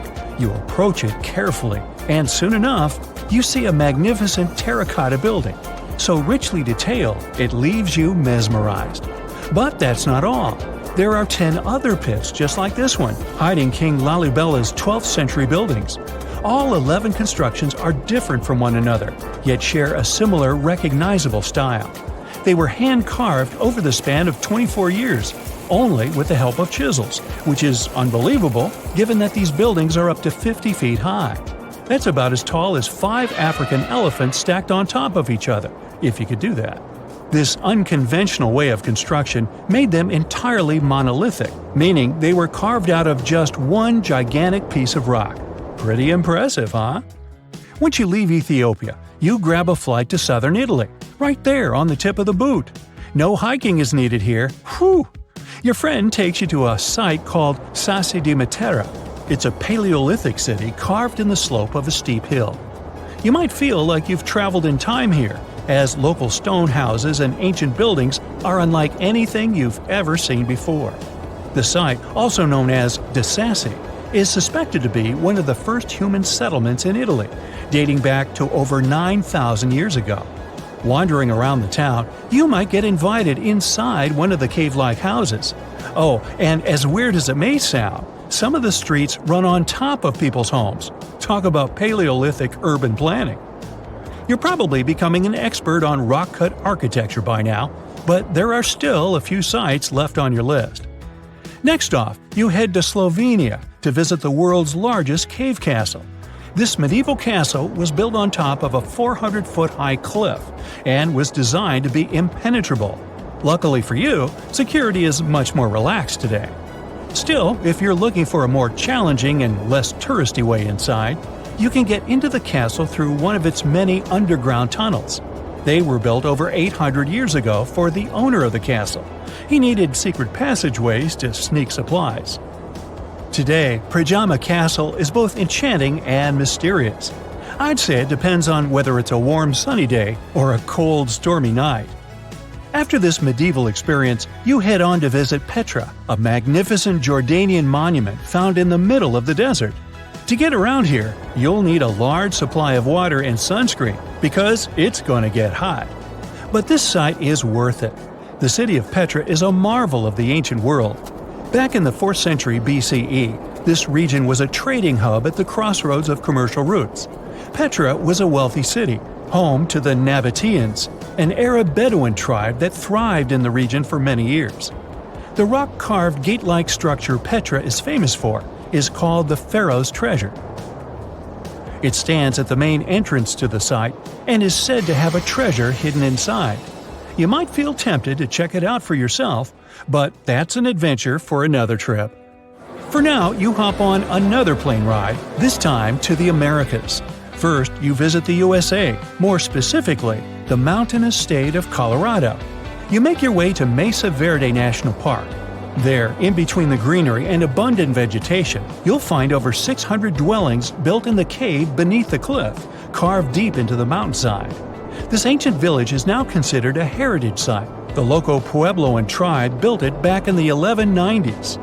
You approach it carefully, and soon enough, you see a magnificent terracotta building, so richly detailed it leaves you mesmerized. But that's not all. There are 10 other pits just like this one, hiding King Lalibela's 12th century buildings. All 11 constructions are different from one another, yet share a similar recognizable style. They were hand-carved over the span of 24 years, only with the help of chisels, which is unbelievable given that these buildings are up to 50 feet high. That's about as tall as 5 African elephants stacked on top of each other, if you could do that. This unconventional way of construction made them entirely monolithic, meaning they were carved out of just one gigantic piece of rock. Pretty impressive, huh? Once you leave Ethiopia, you grab a flight to southern Italy, right there on the tip of the boot. No hiking is needed here. Whew! Your friend takes you to a site called Sassi di Matera. It's a Paleolithic city carved in the slope of a steep hill. You might feel like you've traveled in time here, as local stone houses and ancient buildings are unlike anything you've ever seen before. The site, also known as De Sassi, is suspected to be one of the first human settlements in Italy, dating back to over 9,000 years ago. Wandering around the town, you might get invited inside one of the cave-like houses. Oh, and as weird as it may sound, some of the streets run on top of people's homes. Talk about Paleolithic urban planning. You're probably becoming an expert on rock-cut architecture by now, but there are still a few sites left on your list. Next off, you head to Slovenia to visit the world's largest cave castle. This medieval castle was built on top of a 400-foot-high cliff and was designed to be impenetrable. Luckily for you, security is much more relaxed today. Still, if you're looking for a more challenging and less touristy way inside, you can get into the castle through one of its many underground tunnels. They were built over 800 years ago for the owner of the castle. He needed secret passageways to sneak supplies. Today, Pajama Castle is both enchanting and mysterious. I'd say it depends on whether it's a warm sunny day or a cold stormy night. After this medieval experience, you head on to visit Petra, a magnificent Jordanian monument found in the middle of the desert. To get around here, you'll need a large supply of water and sunscreen because it's going to get hot. But this site is worth it. The city of Petra is a marvel of the ancient world. Back in the 4th century BCE, this region was a trading hub at the crossroads of commercial routes. Petra was a wealthy city, home to the Nabateans, an Arab Bedouin tribe that thrived in the region for many years. The rock-carved gate-like structure Petra is famous for is called the Pharaoh's Treasure. It stands at the main entrance to the site and is said to have a treasure hidden inside. You might feel tempted to check it out for yourself, but that's an adventure for another trip. For now, you hop on another plane ride, this time to the Americas. First, you visit the USA, more specifically, the mountainous state of Colorado. You make your way to Mesa Verde National Park. There, in between the greenery and abundant vegetation, you'll find over 600 dwellings built in the cave beneath the cliff, carved deep into the mountainside. This ancient village is now considered a heritage site. The local Puebloan tribe built it back in the 1190s.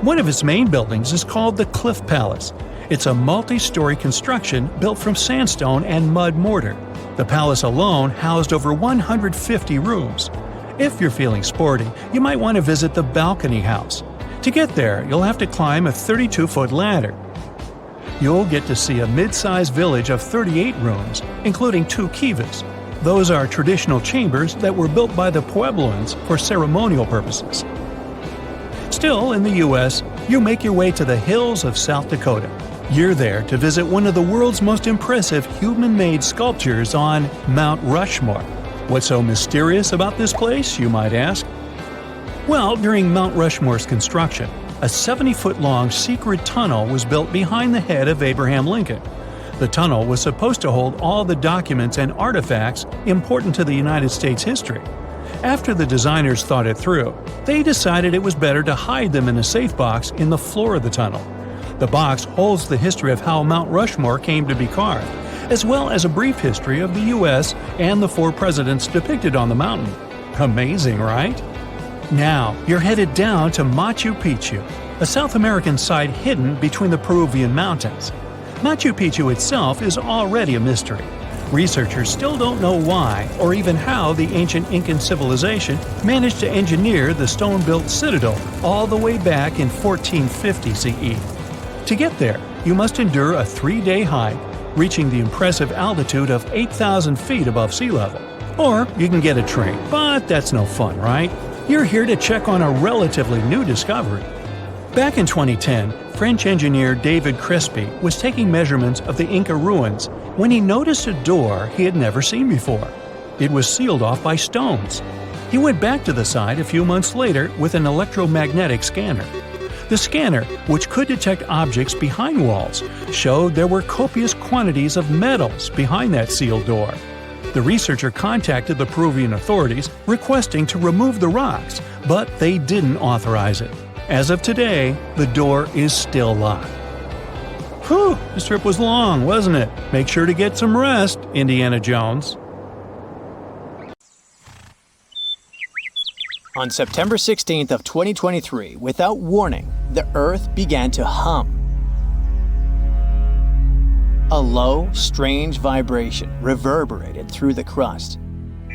One of its main buildings is called the Cliff Palace. It's a multi-story construction built from sandstone and mud mortar. The palace alone housed over 150 rooms. If you're feeling sporty, you might want to visit the balcony house. To get there, you'll have to climb a 32-foot ladder. You'll get to see a mid-sized village of 38 rooms, including 2 kivas. Those are traditional chambers that were built by the Puebloans for ceremonial purposes. Still in the U.S., you make your way to the hills of South Dakota. You're there to visit one of the world's most impressive human-made sculptures on Mount Rushmore. What's so mysterious about this place, you might ask? Well, during Mount Rushmore's construction, a 70-foot-long secret tunnel was built behind the head of Abraham Lincoln. The tunnel was supposed to hold all the documents and artifacts important to the United States history. After the designers thought it through, they decided it was better to hide them in a safe box in the floor of the tunnel. The box holds the history of how Mount Rushmore came to be carved, as well as a brief history of the U.S. and the 4 presidents depicted on the mountain. Amazing, right? Now, you're headed down to Machu Picchu, a South American site hidden between the Peruvian mountains. Machu Picchu itself is already a mystery. Researchers still don't know why or even how the ancient Incan civilization managed to engineer the stone-built citadel all the way back in 1450 CE. To get there, you must endure a 3-day hike, reaching the impressive altitude of 8,000 feet above sea level. Or you can get a train, but that's no fun, right? You're here to check on a relatively new discovery. Back in 2010, French engineer David Crespi was taking measurements of the Inca ruins when he noticed a door he had never seen before. It was sealed off by stones. He went back to the site a few months later with an electromagnetic scanner. The scanner, which could detect objects behind walls, showed there were copious quantities of metals behind that sealed door. The researcher contacted the Peruvian authorities requesting to remove the rocks, but they didn't authorize it. As of today, the door is still locked. Whew, this trip was long, wasn't it? Make sure to get some rest, Indiana Jones. On September 16th of 2023, without warning, the Earth began to hum. A low, strange vibration reverberated through the crust.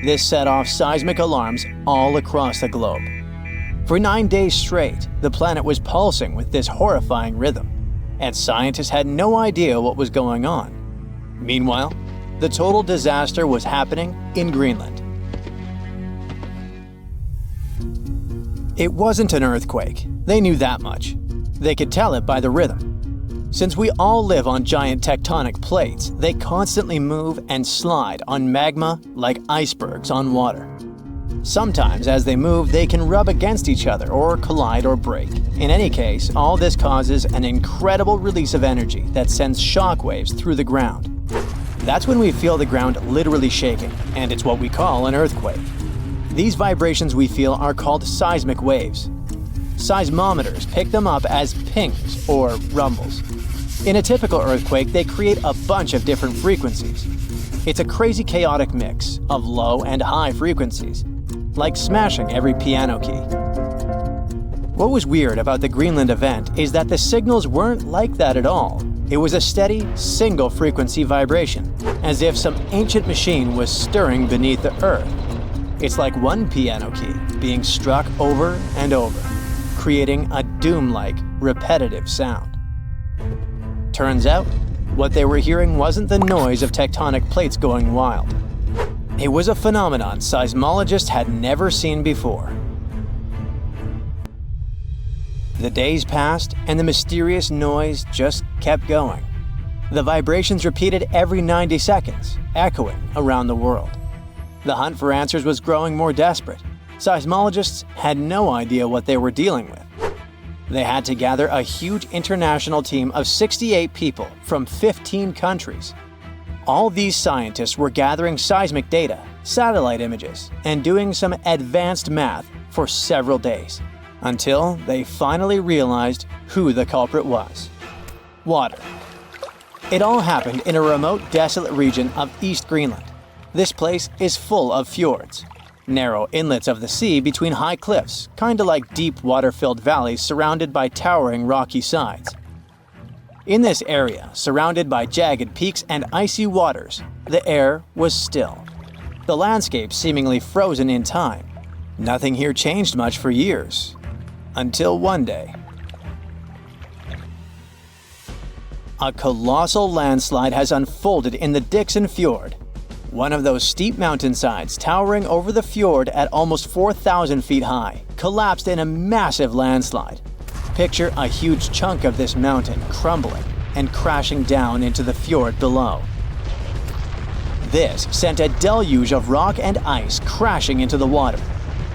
This set off seismic alarms all across the globe. For 9 days straight, the planet was pulsing with this horrifying rhythm, and scientists had no idea what was going on. Meanwhile, the total disaster was happening in Greenland. It wasn't an earthquake. They knew that much. They could tell it by the rhythm. Since we all live on giant tectonic plates, they constantly move and slide on magma like icebergs on water. Sometimes, as they move, they can rub against each other or collide or break. In any case, all this causes an incredible release of energy that sends shockwaves through the ground. That's when we feel the ground literally shaking, and it's what we call an earthquake. These vibrations we feel are called seismic waves. Seismometers pick them up as pings or rumbles. In a typical earthquake, they create a bunch of different frequencies. It's a crazy chaotic mix of low and high frequencies, like smashing every piano key. What was weird about the Greenland event is that the signals weren't like that at all. It was a steady, single-frequency vibration, as if some ancient machine was stirring beneath the Earth. It's like one piano key being struck over and over, creating a doom-like, repetitive sound. Turns out, what they were hearing wasn't the noise of tectonic plates going wild. It was a phenomenon seismologists had never seen before. The days passed, and the mysterious noise just kept going. The vibrations repeated every 90 seconds, echoing around the world. The hunt for answers was growing more desperate. Seismologists had no idea what they were dealing with. They had to gather a huge international team of 68 people from 15 countries. All these scientists were gathering seismic data, satellite images, and doing some advanced math for several days, until they finally realized who the culprit was. Water. It all happened in a remote, desolate region of East Greenland. This place is full of fjords, narrow inlets of the sea between high cliffs, kinda like deep water-filled valleys surrounded by towering rocky sides. In this area, surrounded by jagged peaks and icy waters, the air was still. The landscape seemingly frozen in time. Nothing here changed much for years. Until one day, a colossal landslide has unfolded in the Dixon Fjord. One of those steep mountainsides towering over the fjord at almost 4,000 feet high collapsed in a massive landslide. Picture a huge chunk of this mountain crumbling and crashing down into the fjord below. This sent a deluge of rock and ice crashing into the water.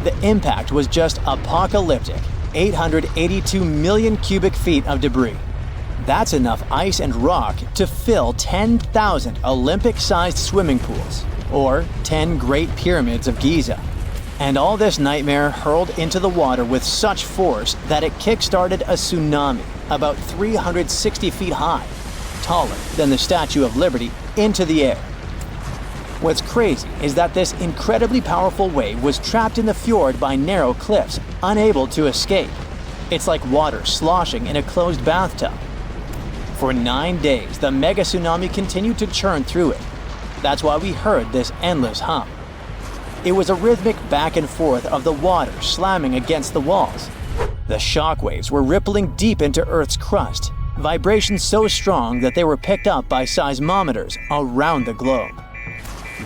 The impact was just apocalyptic. 882 million cubic feet of debris. That's enough ice and rock to fill 10,000 Olympic-sized swimming pools, or 10 Great Pyramids of Giza. And all this nightmare hurled into the water with such force that it kick-started a tsunami about 360 feet high, taller than the Statue of Liberty, into the air. What's crazy is that this incredibly powerful wave was trapped in the fjord by narrow cliffs, unable to escape. It's like water sloshing in a closed bathtub. For 9 days, the mega tsunami continued to churn through it. That's why we heard this endless hum. It was a rhythmic back and forth of the water slamming against the walls. The shock waves were rippling deep into Earth's crust, vibrations so strong that they were picked up by seismometers around the globe.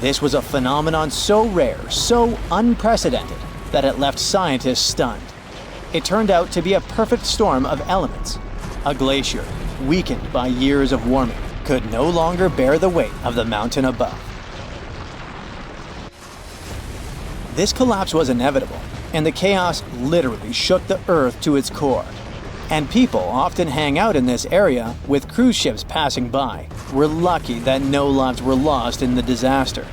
This was a phenomenon so rare, so unprecedented, that it left scientists stunned. It turned out to be a perfect storm of elements. A glacier, weakened by years of warming, could no longer bear the weight of the mountain above. This collapse was inevitable, and the chaos literally shook the Earth to its core. And people often hang out in this area with cruise ships passing by. We're lucky that no lives were lost in the disaster.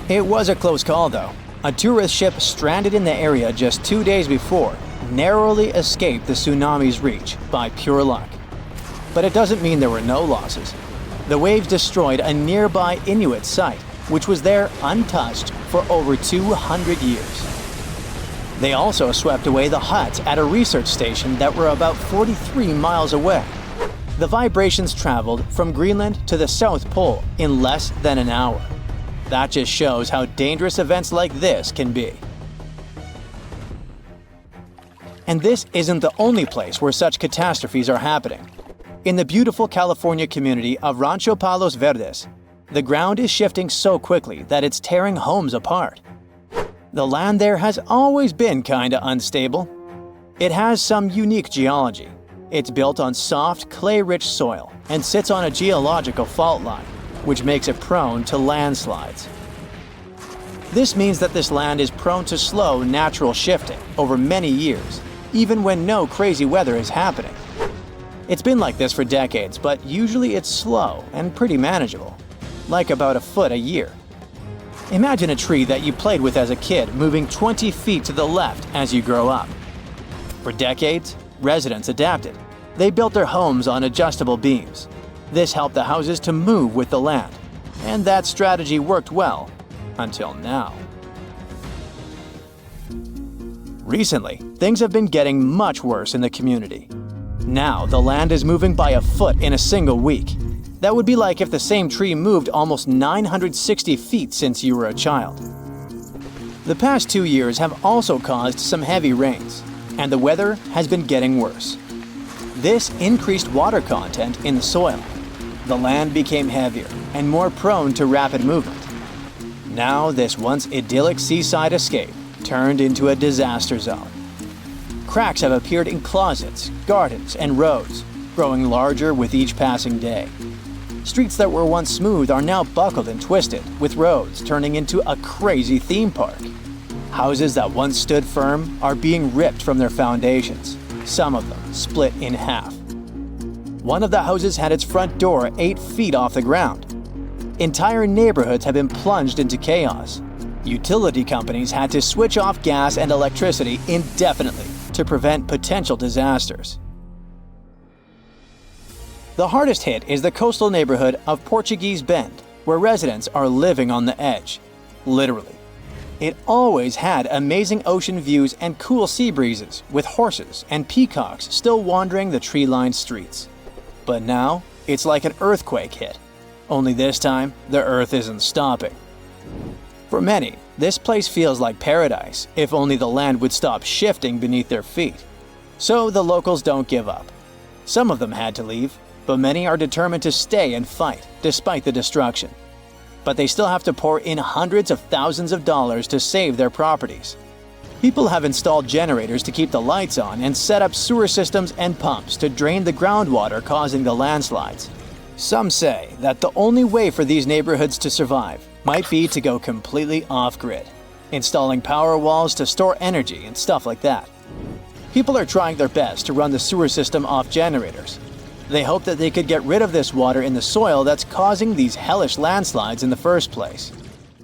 It was a close call though. A tourist ship stranded in the area just 2 days before narrowly escaped the tsunami's reach by pure luck. But it doesn't mean there were no losses. The waves destroyed a nearby Inuit site, which was there untouched for over 200 years. They also swept away the huts at a research station that were about 43 miles away. The vibrations traveled from Greenland to the South Pole in less than an hour. That just shows how dangerous events like this can be. And this isn't the only place where such catastrophes are happening. In the beautiful California community of Rancho Palos Verdes, the ground is shifting so quickly that it's tearing homes apart. The land there has always been kinda unstable. It has some unique geology. It's built on soft, clay-rich soil and sits on a geological fault line, which makes it prone to landslides. This means that this land is prone to slow, natural shifting over many years, even when no crazy weather is happening. It's been like this for decades, but usually it's slow and pretty manageable, like about a foot a year. Imagine a tree that you played with as a kid moving 20 feet to the left as you grow up. For decades, residents adapted. They built their homes on adjustable beams. This helped the houses to move with the land, and that strategy worked well until now. Recently, things have been getting much worse in the community. Now, the land is moving by a foot in a single week. That would be like if the same tree moved almost 960 feet since you were a child. The past 2 years have also caused some heavy rains, and the weather has been getting worse. This increased water content in the soil. the land became heavier and more prone to rapid movement. Now, this once idyllic seaside escape turned into a disaster zone. Cracks have appeared in closets, gardens, and roads, growing larger with each passing day. Streets that were once smooth are now buckled and twisted, with roads turning into a crazy theme park. Houses that once stood firm are being ripped from their foundations, some of them split in half. One of the houses had its front door 8 feet off the ground. Entire neighborhoods have been plunged into chaos. Utility companies had to switch off gas and electricity indefinitely to prevent potential disasters. The hardest hit is the coastal neighborhood of Portuguese Bend, where residents are living on the edge. Literally. It always had amazing ocean views and cool sea breezes, with horses and peacocks still wandering the tree-lined streets. But now, it's like an earthquake hit. Only this time, the earth isn't stopping. For many, this place feels like paradise, if only the land would stop shifting beneath their feet. So the locals don't give up. Some of them had to leave, but many are determined to stay and fight, despite the destruction. But they still have to pour in hundreds of thousands of dollars to save their properties. People have installed generators to keep the lights on and set up sewer systems and pumps to drain the groundwater causing the landslides. Some say that the only way for these neighborhoods to survive might be to go completely off-grid, installing power walls to store energy and stuff like that. People are trying their best to run the sewer system off generators. They hope that they could get rid of this water in the soil that's causing these hellish landslides in the first place.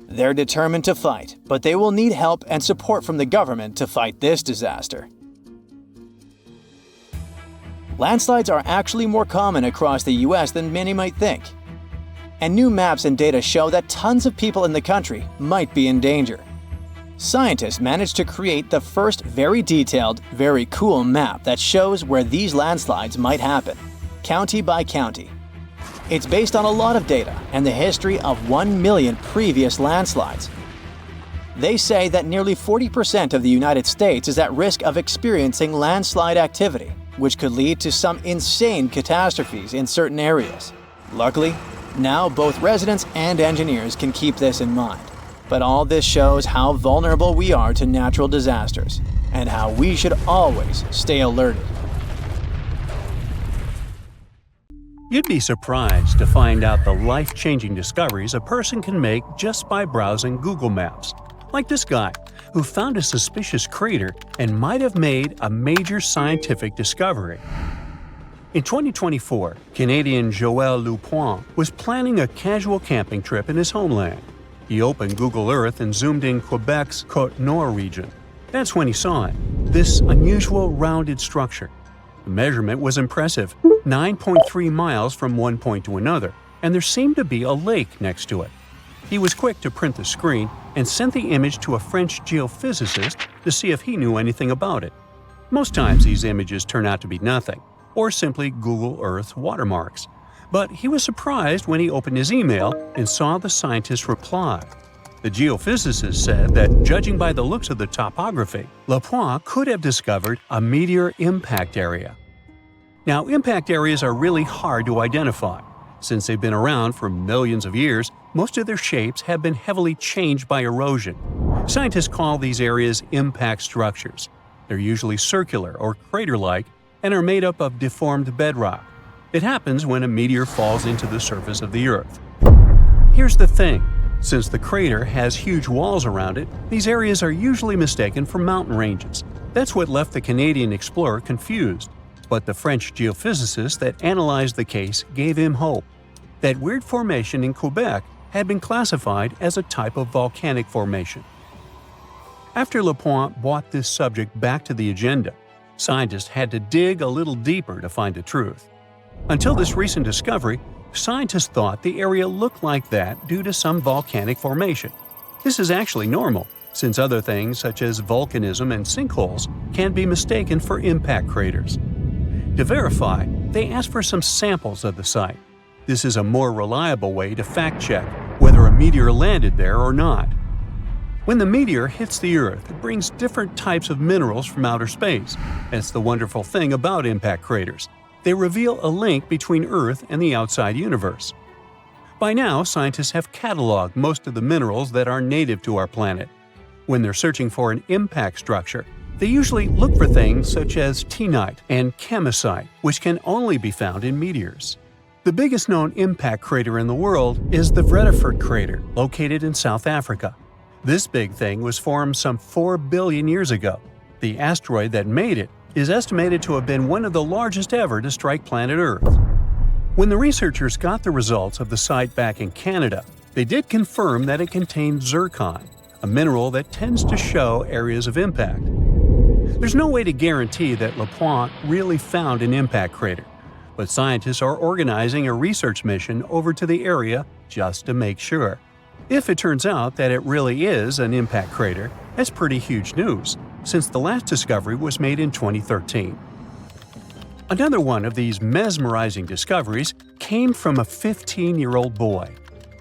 They're determined to fight, but they will need help and support from the government to fight this disaster. Landslides are actually more common across the US than many might think. And new maps and data show that tons of people in the country might be in danger. Scientists managed to create the first very detailed, very cool map that shows where these landslides might happen, county by county. It's based on a lot of data and the history of 1 million previous landslides. They say that nearly 40% of the United States is at risk of experiencing landslide activity, which could lead to some insane catastrophes in certain areas. Luckily, now both residents and engineers can keep this in mind. But all this shows how vulnerable we are to natural disasters, and how we should always stay alerted. You'd be surprised to find out the life-changing discoveries a person can make just by browsing Google Maps. Like this guy, who found a suspicious crater and might have made a major scientific discovery. In 2024, Canadian Joel Lupoint was planning a casual camping trip in his homeland. He opened Google Earth and zoomed in Quebec's Côte-Nord region. That's when he saw it, this unusual rounded structure. The measurement was impressive, 9.3 miles from one point to another, and there seemed to be a lake next to it. He was quick to print the screen and sent the image to a French geophysicist to see if he knew anything about it. Most times these images turn out to be nothing, or simply Google Earth watermarks. But he was surprised when he opened his email and saw the scientist's reply. The geophysicist said that, judging by the looks of the topography, Lapointe could have discovered a meteor impact area. Now, impact areas are really hard to identify. Since they've been around for millions of years, most of their shapes have been heavily changed by erosion. Scientists call these areas impact structures. They're usually circular or crater-like and are made up of deformed bedrock. It happens when a meteor falls into the surface of the Earth. Here's the thing. Since the crater has huge walls around it, these areas are usually mistaken for mountain ranges. That's what left the Canadian explorer confused. But the French geophysicist that analyzed the case gave him hope. That weird formation in Quebec had been classified as a type of volcanic formation. After Lapointe brought this subject back to the agenda, scientists had to dig a little deeper to find the truth. Until this recent discovery, scientists thought the area looked like that due to some volcanic formation. This is actually normal, since other things such as volcanism and sinkholes can be mistaken for impact craters. To verify, they asked for some samples of the site. This is a more reliable way to fact-check whether a meteor landed there or not. When the meteor hits the Earth, it brings different types of minerals from outer space. That's the wonderful thing about impact craters. They reveal a link between Earth and the outside universe. By now, scientists have cataloged most of the minerals that are native to our planet. When they're searching for an impact structure, they usually look for things such as tiinite and kamacite, which can only be found in meteors. The biggest known impact crater in the world is the Verde crater, located in South Africa. This big thing was formed some 4 billion years ago. The asteroid that made it is estimated to have been one of the largest ever to strike planet Earth. When the researchers got the results of the site back in Canada, they did confirm that it contained zircon, a mineral that tends to show areas of impact. There's no way to guarantee that LaPointe really found an impact crater, but scientists are organizing a research mission over to the area just to make sure. If it turns out that it really is an impact crater, that's pretty huge news, since the last discovery was made in 2013. Another one of these mesmerizing discoveries came from a 15-year-old boy.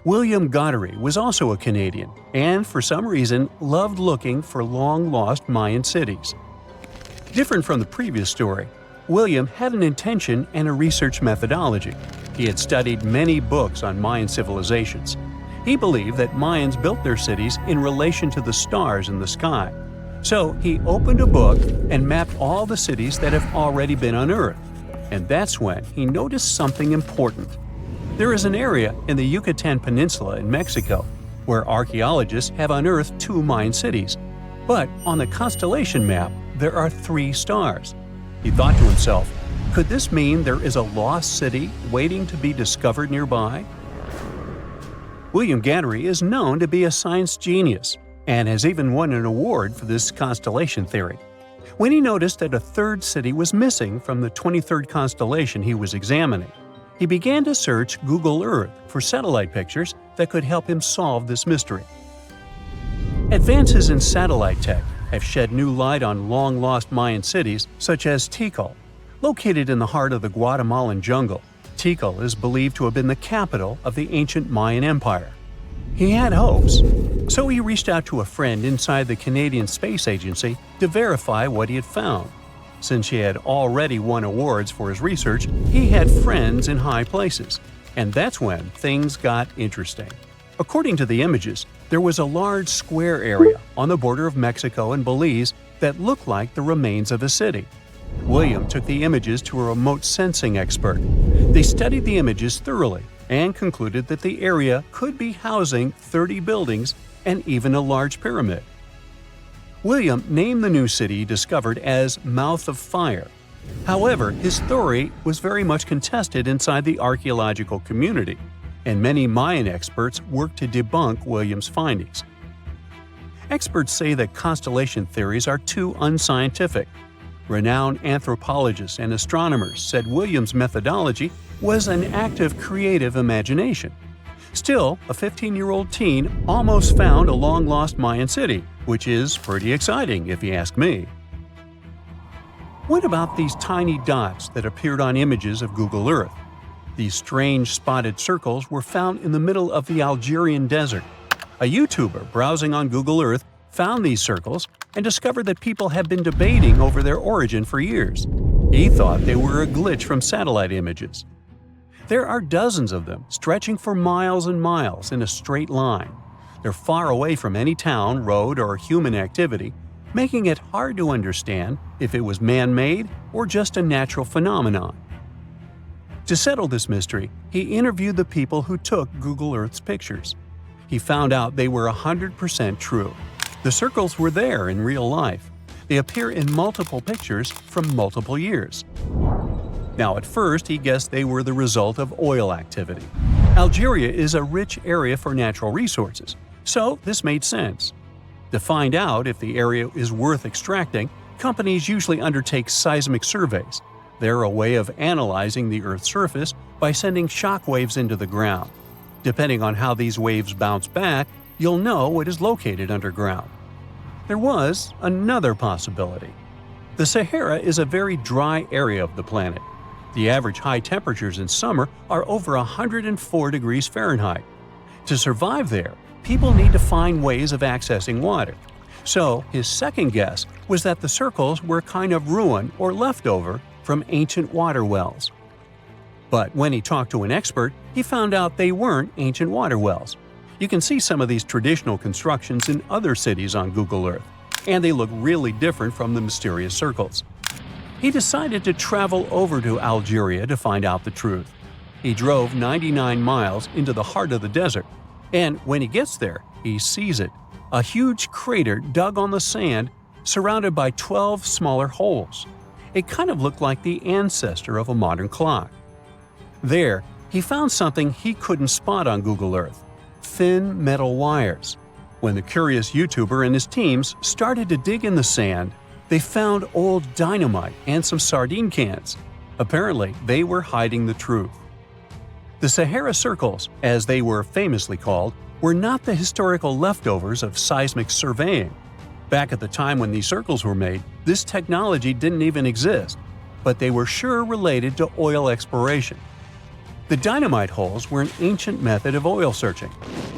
William Gaudry was also a Canadian, and for some reason loved looking for long-lost Mayan cities. Different from the previous story, William had an intention and a research methodology. He had studied many books on Mayan civilizations. He believed that Mayans built their cities in relation to the stars in the sky. So he opened a book and mapped all the cities that have already been unearthed. And that's when he noticed something important. There is an area in the Yucatan Peninsula in Mexico where archaeologists have unearthed 2 Mayan cities. But on the constellation map, there are 3 stars. He thought to himself, could this mean there is a lost city waiting to be discovered nearby? William Gaudry is known to be a science genius and has even won an award for this constellation theory. When he noticed that a 3rd city was missing from the 23rd constellation he was examining, he began to search Google Earth for satellite pictures that could help him solve this mystery. Advances in satellite tech have shed new light on long-lost Mayan cities such as Tikal. Located in the heart of the Guatemalan jungle, Tikal is believed to have been the capital of the ancient Mayan Empire. He had hopes, so he reached out to a friend inside the Canadian Space Agency to verify what he had found. Since he had already won awards for his research, he had friends in high places, and that's when things got interesting. According to the images, there was a large square area on the border of Mexico and Belize that looked like the remains of a city. William took the images to a remote sensing expert. They studied the images thoroughly and concluded that the area could be housing 30 buildings and even a large pyramid. William named the new city discovered as Mouth of Fire. However, his theory was very much contested inside the archaeological community, and many Mayan experts worked to debunk William's findings. Experts say that constellation theories are too unscientific. Renowned anthropologists and astronomers said William's methodology was an act of creative imagination. Still, a 15-year-old teen almost found a long-lost Mayan city, which is pretty exciting if you ask me. What about these tiny dots that appeared on images of Google Earth? These strange spotted circles were found in the middle of the Algerian desert. A YouTuber browsing on Google Earth found these circles and discovered that people had been debating over their origin for years. He thought they were a glitch from satellite images. There are dozens of them, stretching for miles and miles in a straight line. They're far away from any town, road, or human activity, making it hard to understand if it was man-made or just a natural phenomenon. To settle this mystery, he interviewed the people who took Google Earth's pictures. He found out they were 100% true. The circles were there in real life. They appear in multiple pictures from multiple years. Now, at first, he guessed they were the result of oil activity. Algeria is a rich area for natural resources, so this made sense. To find out if the area is worth extracting, companies usually undertake seismic surveys. They're a way of analyzing the Earth's surface by sending shock waves into the ground. Depending on how these waves bounce back, you'll know what is located underground. There was another possibility. The Sahara is a very dry area of the planet. The average high temperatures in summer are over 104 degrees Fahrenheit. To survive there, people need to find ways of accessing water. So his second guess was that the circles were kind of ruin or leftover from ancient water wells. But when he talked to an expert, he found out they weren't ancient water wells. You can see some of these traditional constructions in other cities on Google Earth, and they look really different from the mysterious circles. He decided to travel over to Algeria to find out the truth. He drove 99 miles into the heart of the desert, and when he gets there, he sees it, a huge crater dug on the sand surrounded by 12 smaller holes. It kind of looked like the ancestor of a modern clock. There, he found something he couldn't spot on Google Earth: thin metal wires. When the curious YouTuber and his teams started to dig in the sand, they found old dynamite and some sardine cans. Apparently, they were hiding the truth. The Sahara Circles, as they were famously called, were not the historical leftovers of seismic surveying. Back at the time when these circles were made, this technology didn't even exist, but they were sure related to oil exploration. The dynamite holes were an ancient method of oil searching,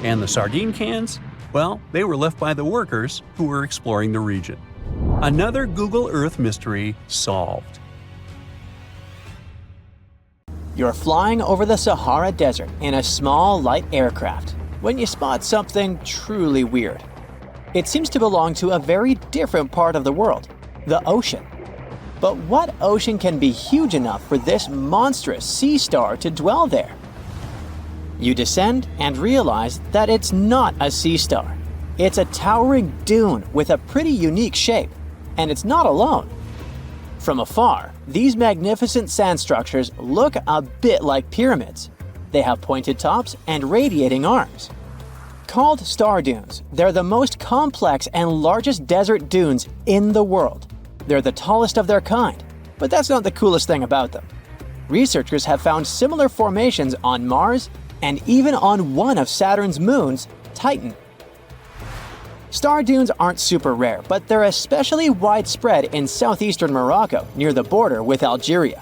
and the sardine cans? Well, they were left by the workers who were exploring the region. Another Google Earth mystery solved. You're flying over the Sahara Desert in a small, light aircraft when you spot something truly weird. It seems to belong to a very different part of the world, the ocean. But what ocean can be huge enough for this monstrous sea star to dwell there? You descend and realize that it's not a sea star. It's a towering dune with a pretty unique shape, and it's not alone. From afar, these magnificent sand structures look a bit like pyramids. They have pointed tops and radiating arms. Called star dunes, they're the most complex and largest desert dunes in the world. They're the tallest of their kind, but that's not the coolest thing about them. Researchers have found similar formations on Mars and even on one of Saturn's moons, Titan. Star dunes aren't super rare, but they're especially widespread in southeastern Morocco near the border with Algeria.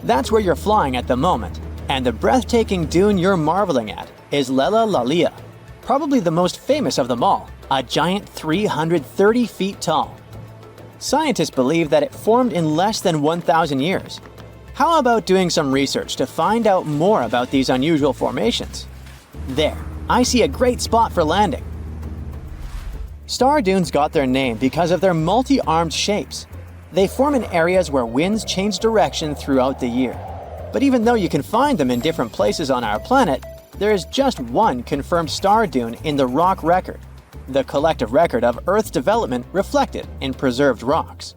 That's where you're flying at the moment, and the breathtaking dune you're marveling at is Lela Lalia, probably the most famous of them all, a giant 330 feet tall. Scientists believe that it formed in less than 1,000 years. How about doing some research to find out more about these unusual formations? There, I see a great spot for landing. Star dunes got their name because of their multi-armed shapes. They form in areas where winds change direction throughout the year. But even though you can find them in different places on our planet, there is just one confirmed star dune in the rock record, the collective record of Earth's development reflected in preserved rocks.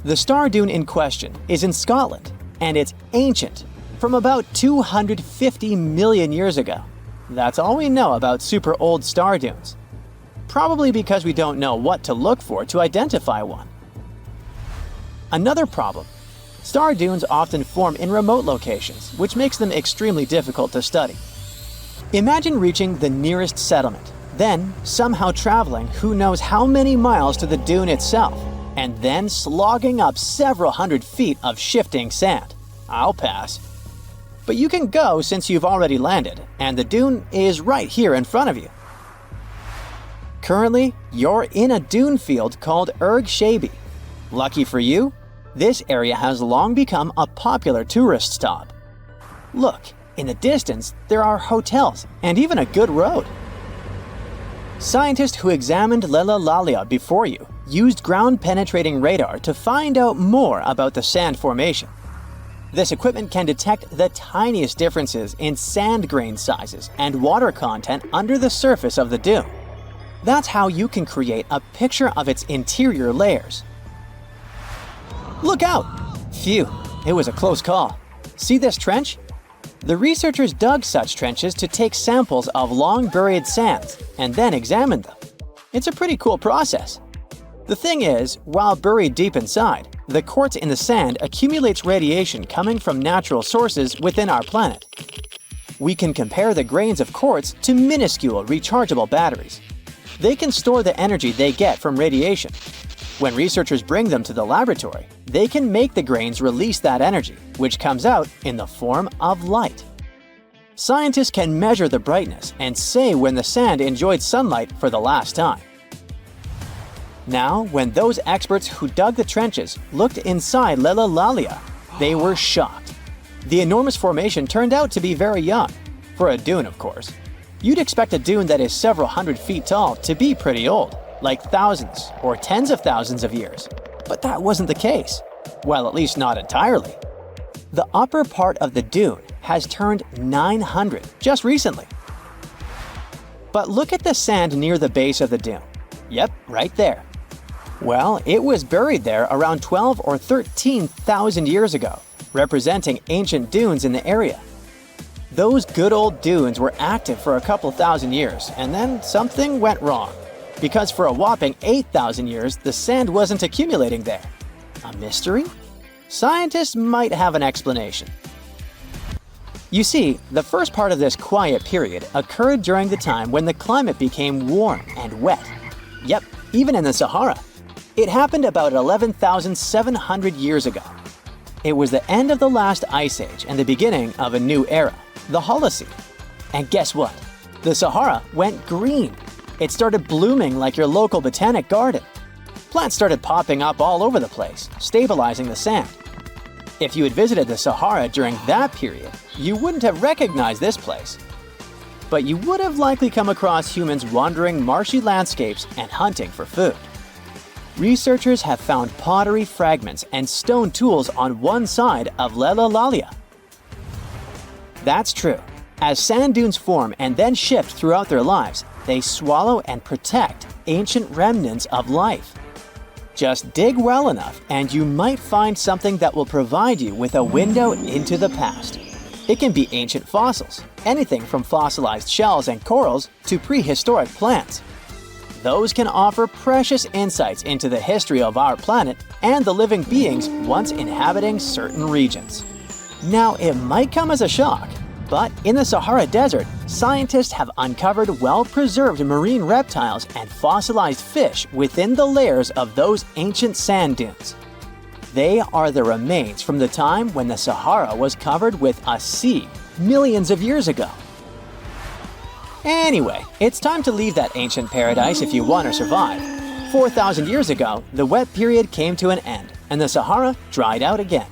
The star dune in question is in Scotland, and it's ancient, from about 250 million years ago. That's all we know about super old star dunes. Probably because we don't know what to look for to identify one. Another problem: star dunes often form in remote locations, which makes them extremely difficult to study. Imagine reaching the nearest settlement, then somehow traveling who knows how many miles to the dune itself, and then slogging up several hundred feet of shifting sand. I'll pass. But you can go since you've already landed, and the dune is right here in front of you. Currently, you're in a dune field called Erg Shabi. Lucky for you, this area has long become a popular tourist stop. Look, in the distance, there are hotels and even a good road. Scientists who examined Lela Lalia before you used ground-penetrating radar to find out more about the sand formation. This equipment can detect the tiniest differences in sand grain sizes and water content under the surface of the dune. That's how you can create a picture of its interior layers. Look out! Phew, it was a close call. See this trench? The researchers dug such trenches to take samples of long-buried sands and then examine them. It's a pretty cool process. The thing is, while buried deep inside, the quartz in the sand accumulates radiation coming from natural sources within our planet. We can compare the grains of quartz to minuscule rechargeable batteries. They can store the energy they get from radiation. When researchers bring them to the laboratory, they can make the grains release that energy, which comes out in the form of light. Scientists can measure the brightness and say when the sand enjoyed sunlight for the last time. Now, when those experts who dug the trenches looked inside Lelalalia, they were shocked. The enormous formation turned out to be very young. For a dune, of course. You'd expect a dune that is several hundred feet tall to be pretty old, like thousands or tens of thousands of years. But that wasn't the case. Well, at least not entirely. The upper part of the dune has turned 900 just recently. But look at the sand near the base of the dune. Yep, right there. Well, it was buried there around 12 or 13,000 years ago, representing ancient dunes in the area. Those good old dunes were active for a couple thousand years, and then something went wrong. Because for a whopping 8,000 years, the sand wasn't accumulating there. A mystery? Scientists might have an explanation. You see, the first part of this quiet period occurred during the time when the climate became warm and wet. Yep, even in the Sahara. It happened about 11,700 years ago. It was the end of the last ice age and the beginning of a new era, the Holocene. And guess what? The Sahara went green. It started blooming like your local botanic garden. Plants started popping up all over the place, stabilizing the sand. If you had visited the Sahara during that period, you wouldn't have recognized this place. But you would have likely come across humans wandering marshy landscapes and hunting for food. Researchers have found pottery fragments and stone tools on one side of Lelalalia. That's true. As sand dunes form and then shift throughout their lives, they swallow and protect ancient remnants of life. Just dig well enough and you might find something that will provide you with a window into the past. It can be ancient fossils, anything from fossilized shells and corals to prehistoric plants. Those can offer precious insights into the history of our planet and the living beings once inhabiting certain regions. Now, it might come as a shock, but in the Sahara Desert, scientists have uncovered well-preserved marine reptiles and fossilized fish within the layers of those ancient sand dunes. They are the remains from the time when the Sahara was covered with a sea millions of years ago. Anyway, it's time to leave that ancient paradise if you want to survive. 4,000 years ago, the wet period came to an end, and the Sahara dried out again.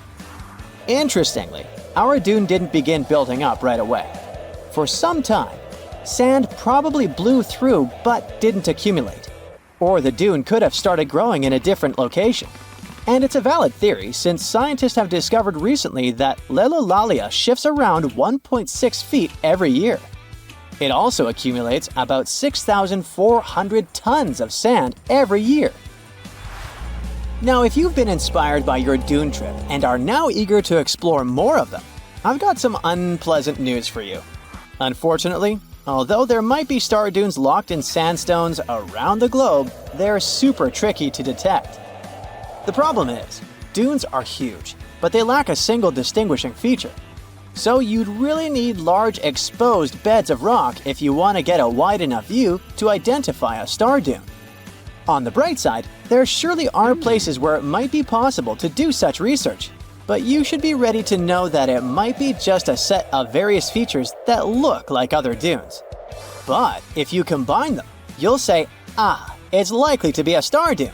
Interestingly, our dune didn't begin building up right away. For some time, sand probably blew through but didn't accumulate. Or the dune could have started growing in a different location. And it's a valid theory since scientists have discovered recently that Lelalalia shifts around 1.6 feet every year. It also accumulates about 6,400 tons of sand every year. Now, if you've been inspired by your dune trip and are now eager to explore more of them, I've got some unpleasant news for you. Unfortunately, although there might be star dunes locked in sandstones around the globe, they're super tricky to detect. The problem is, dunes are huge, but they lack a single distinguishing feature. So you'd really need large exposed beds of rock if you want to get a wide enough view to identify a star dune. On the bright side, there surely are places where it might be possible to do such research, but you should be ready to know that it might be just a set of various features that look like other dunes. But if you combine them, you'll say, it's likely to be a star dune.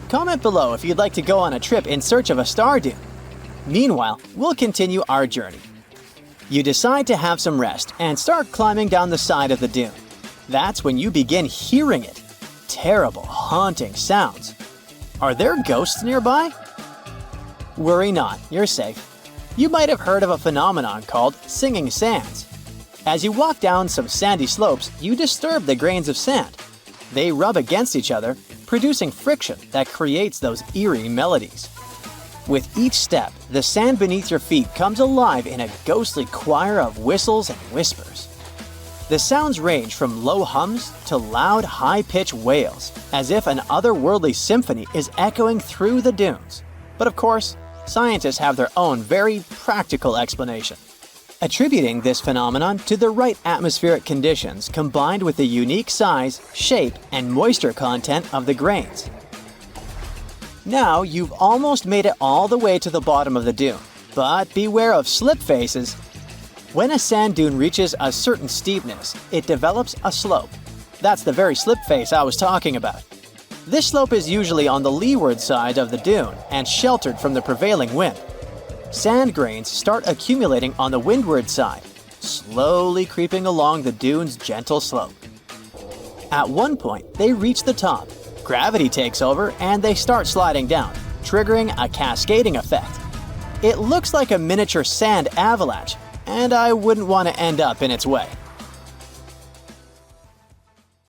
Comment below if you'd like to go on a trip in search of a star dune. Meanwhile, we'll continue our journey. You decide to have some rest and start climbing down the side of the dune. That's when you begin hearing it. Terrible, haunting sounds. Are there ghosts nearby? Worry not, you're safe. You might have heard of a phenomenon called singing sands. As you walk down some sandy slopes, you disturb the grains of sand. They rub against each other, producing friction that creates those eerie melodies. With each step, the sand beneath your feet comes alive in a ghostly choir of whistles and whispers. The sounds range from low hums to loud, high-pitched wails, as if an otherworldly symphony is echoing through the dunes. But of course, scientists have their own very practical explanation, attributing this phenomenon to the right atmospheric conditions combined with the unique size, shape, and moisture content of the grains. Now you've almost made it all the way to the bottom of the dune, but beware of slip faces. When a sand dune reaches a certain steepness, it develops a slope. That's the very slip face I was talking about. This slope is usually on the leeward side of the dune and sheltered from the prevailing wind. Sand grains start accumulating on the windward side, slowly creeping along the dune's gentle slope. At one point, they reach the top. Gravity takes over and they start sliding down, triggering a cascading effect. It looks like a miniature sand avalanche, and I wouldn't want to end up in its way.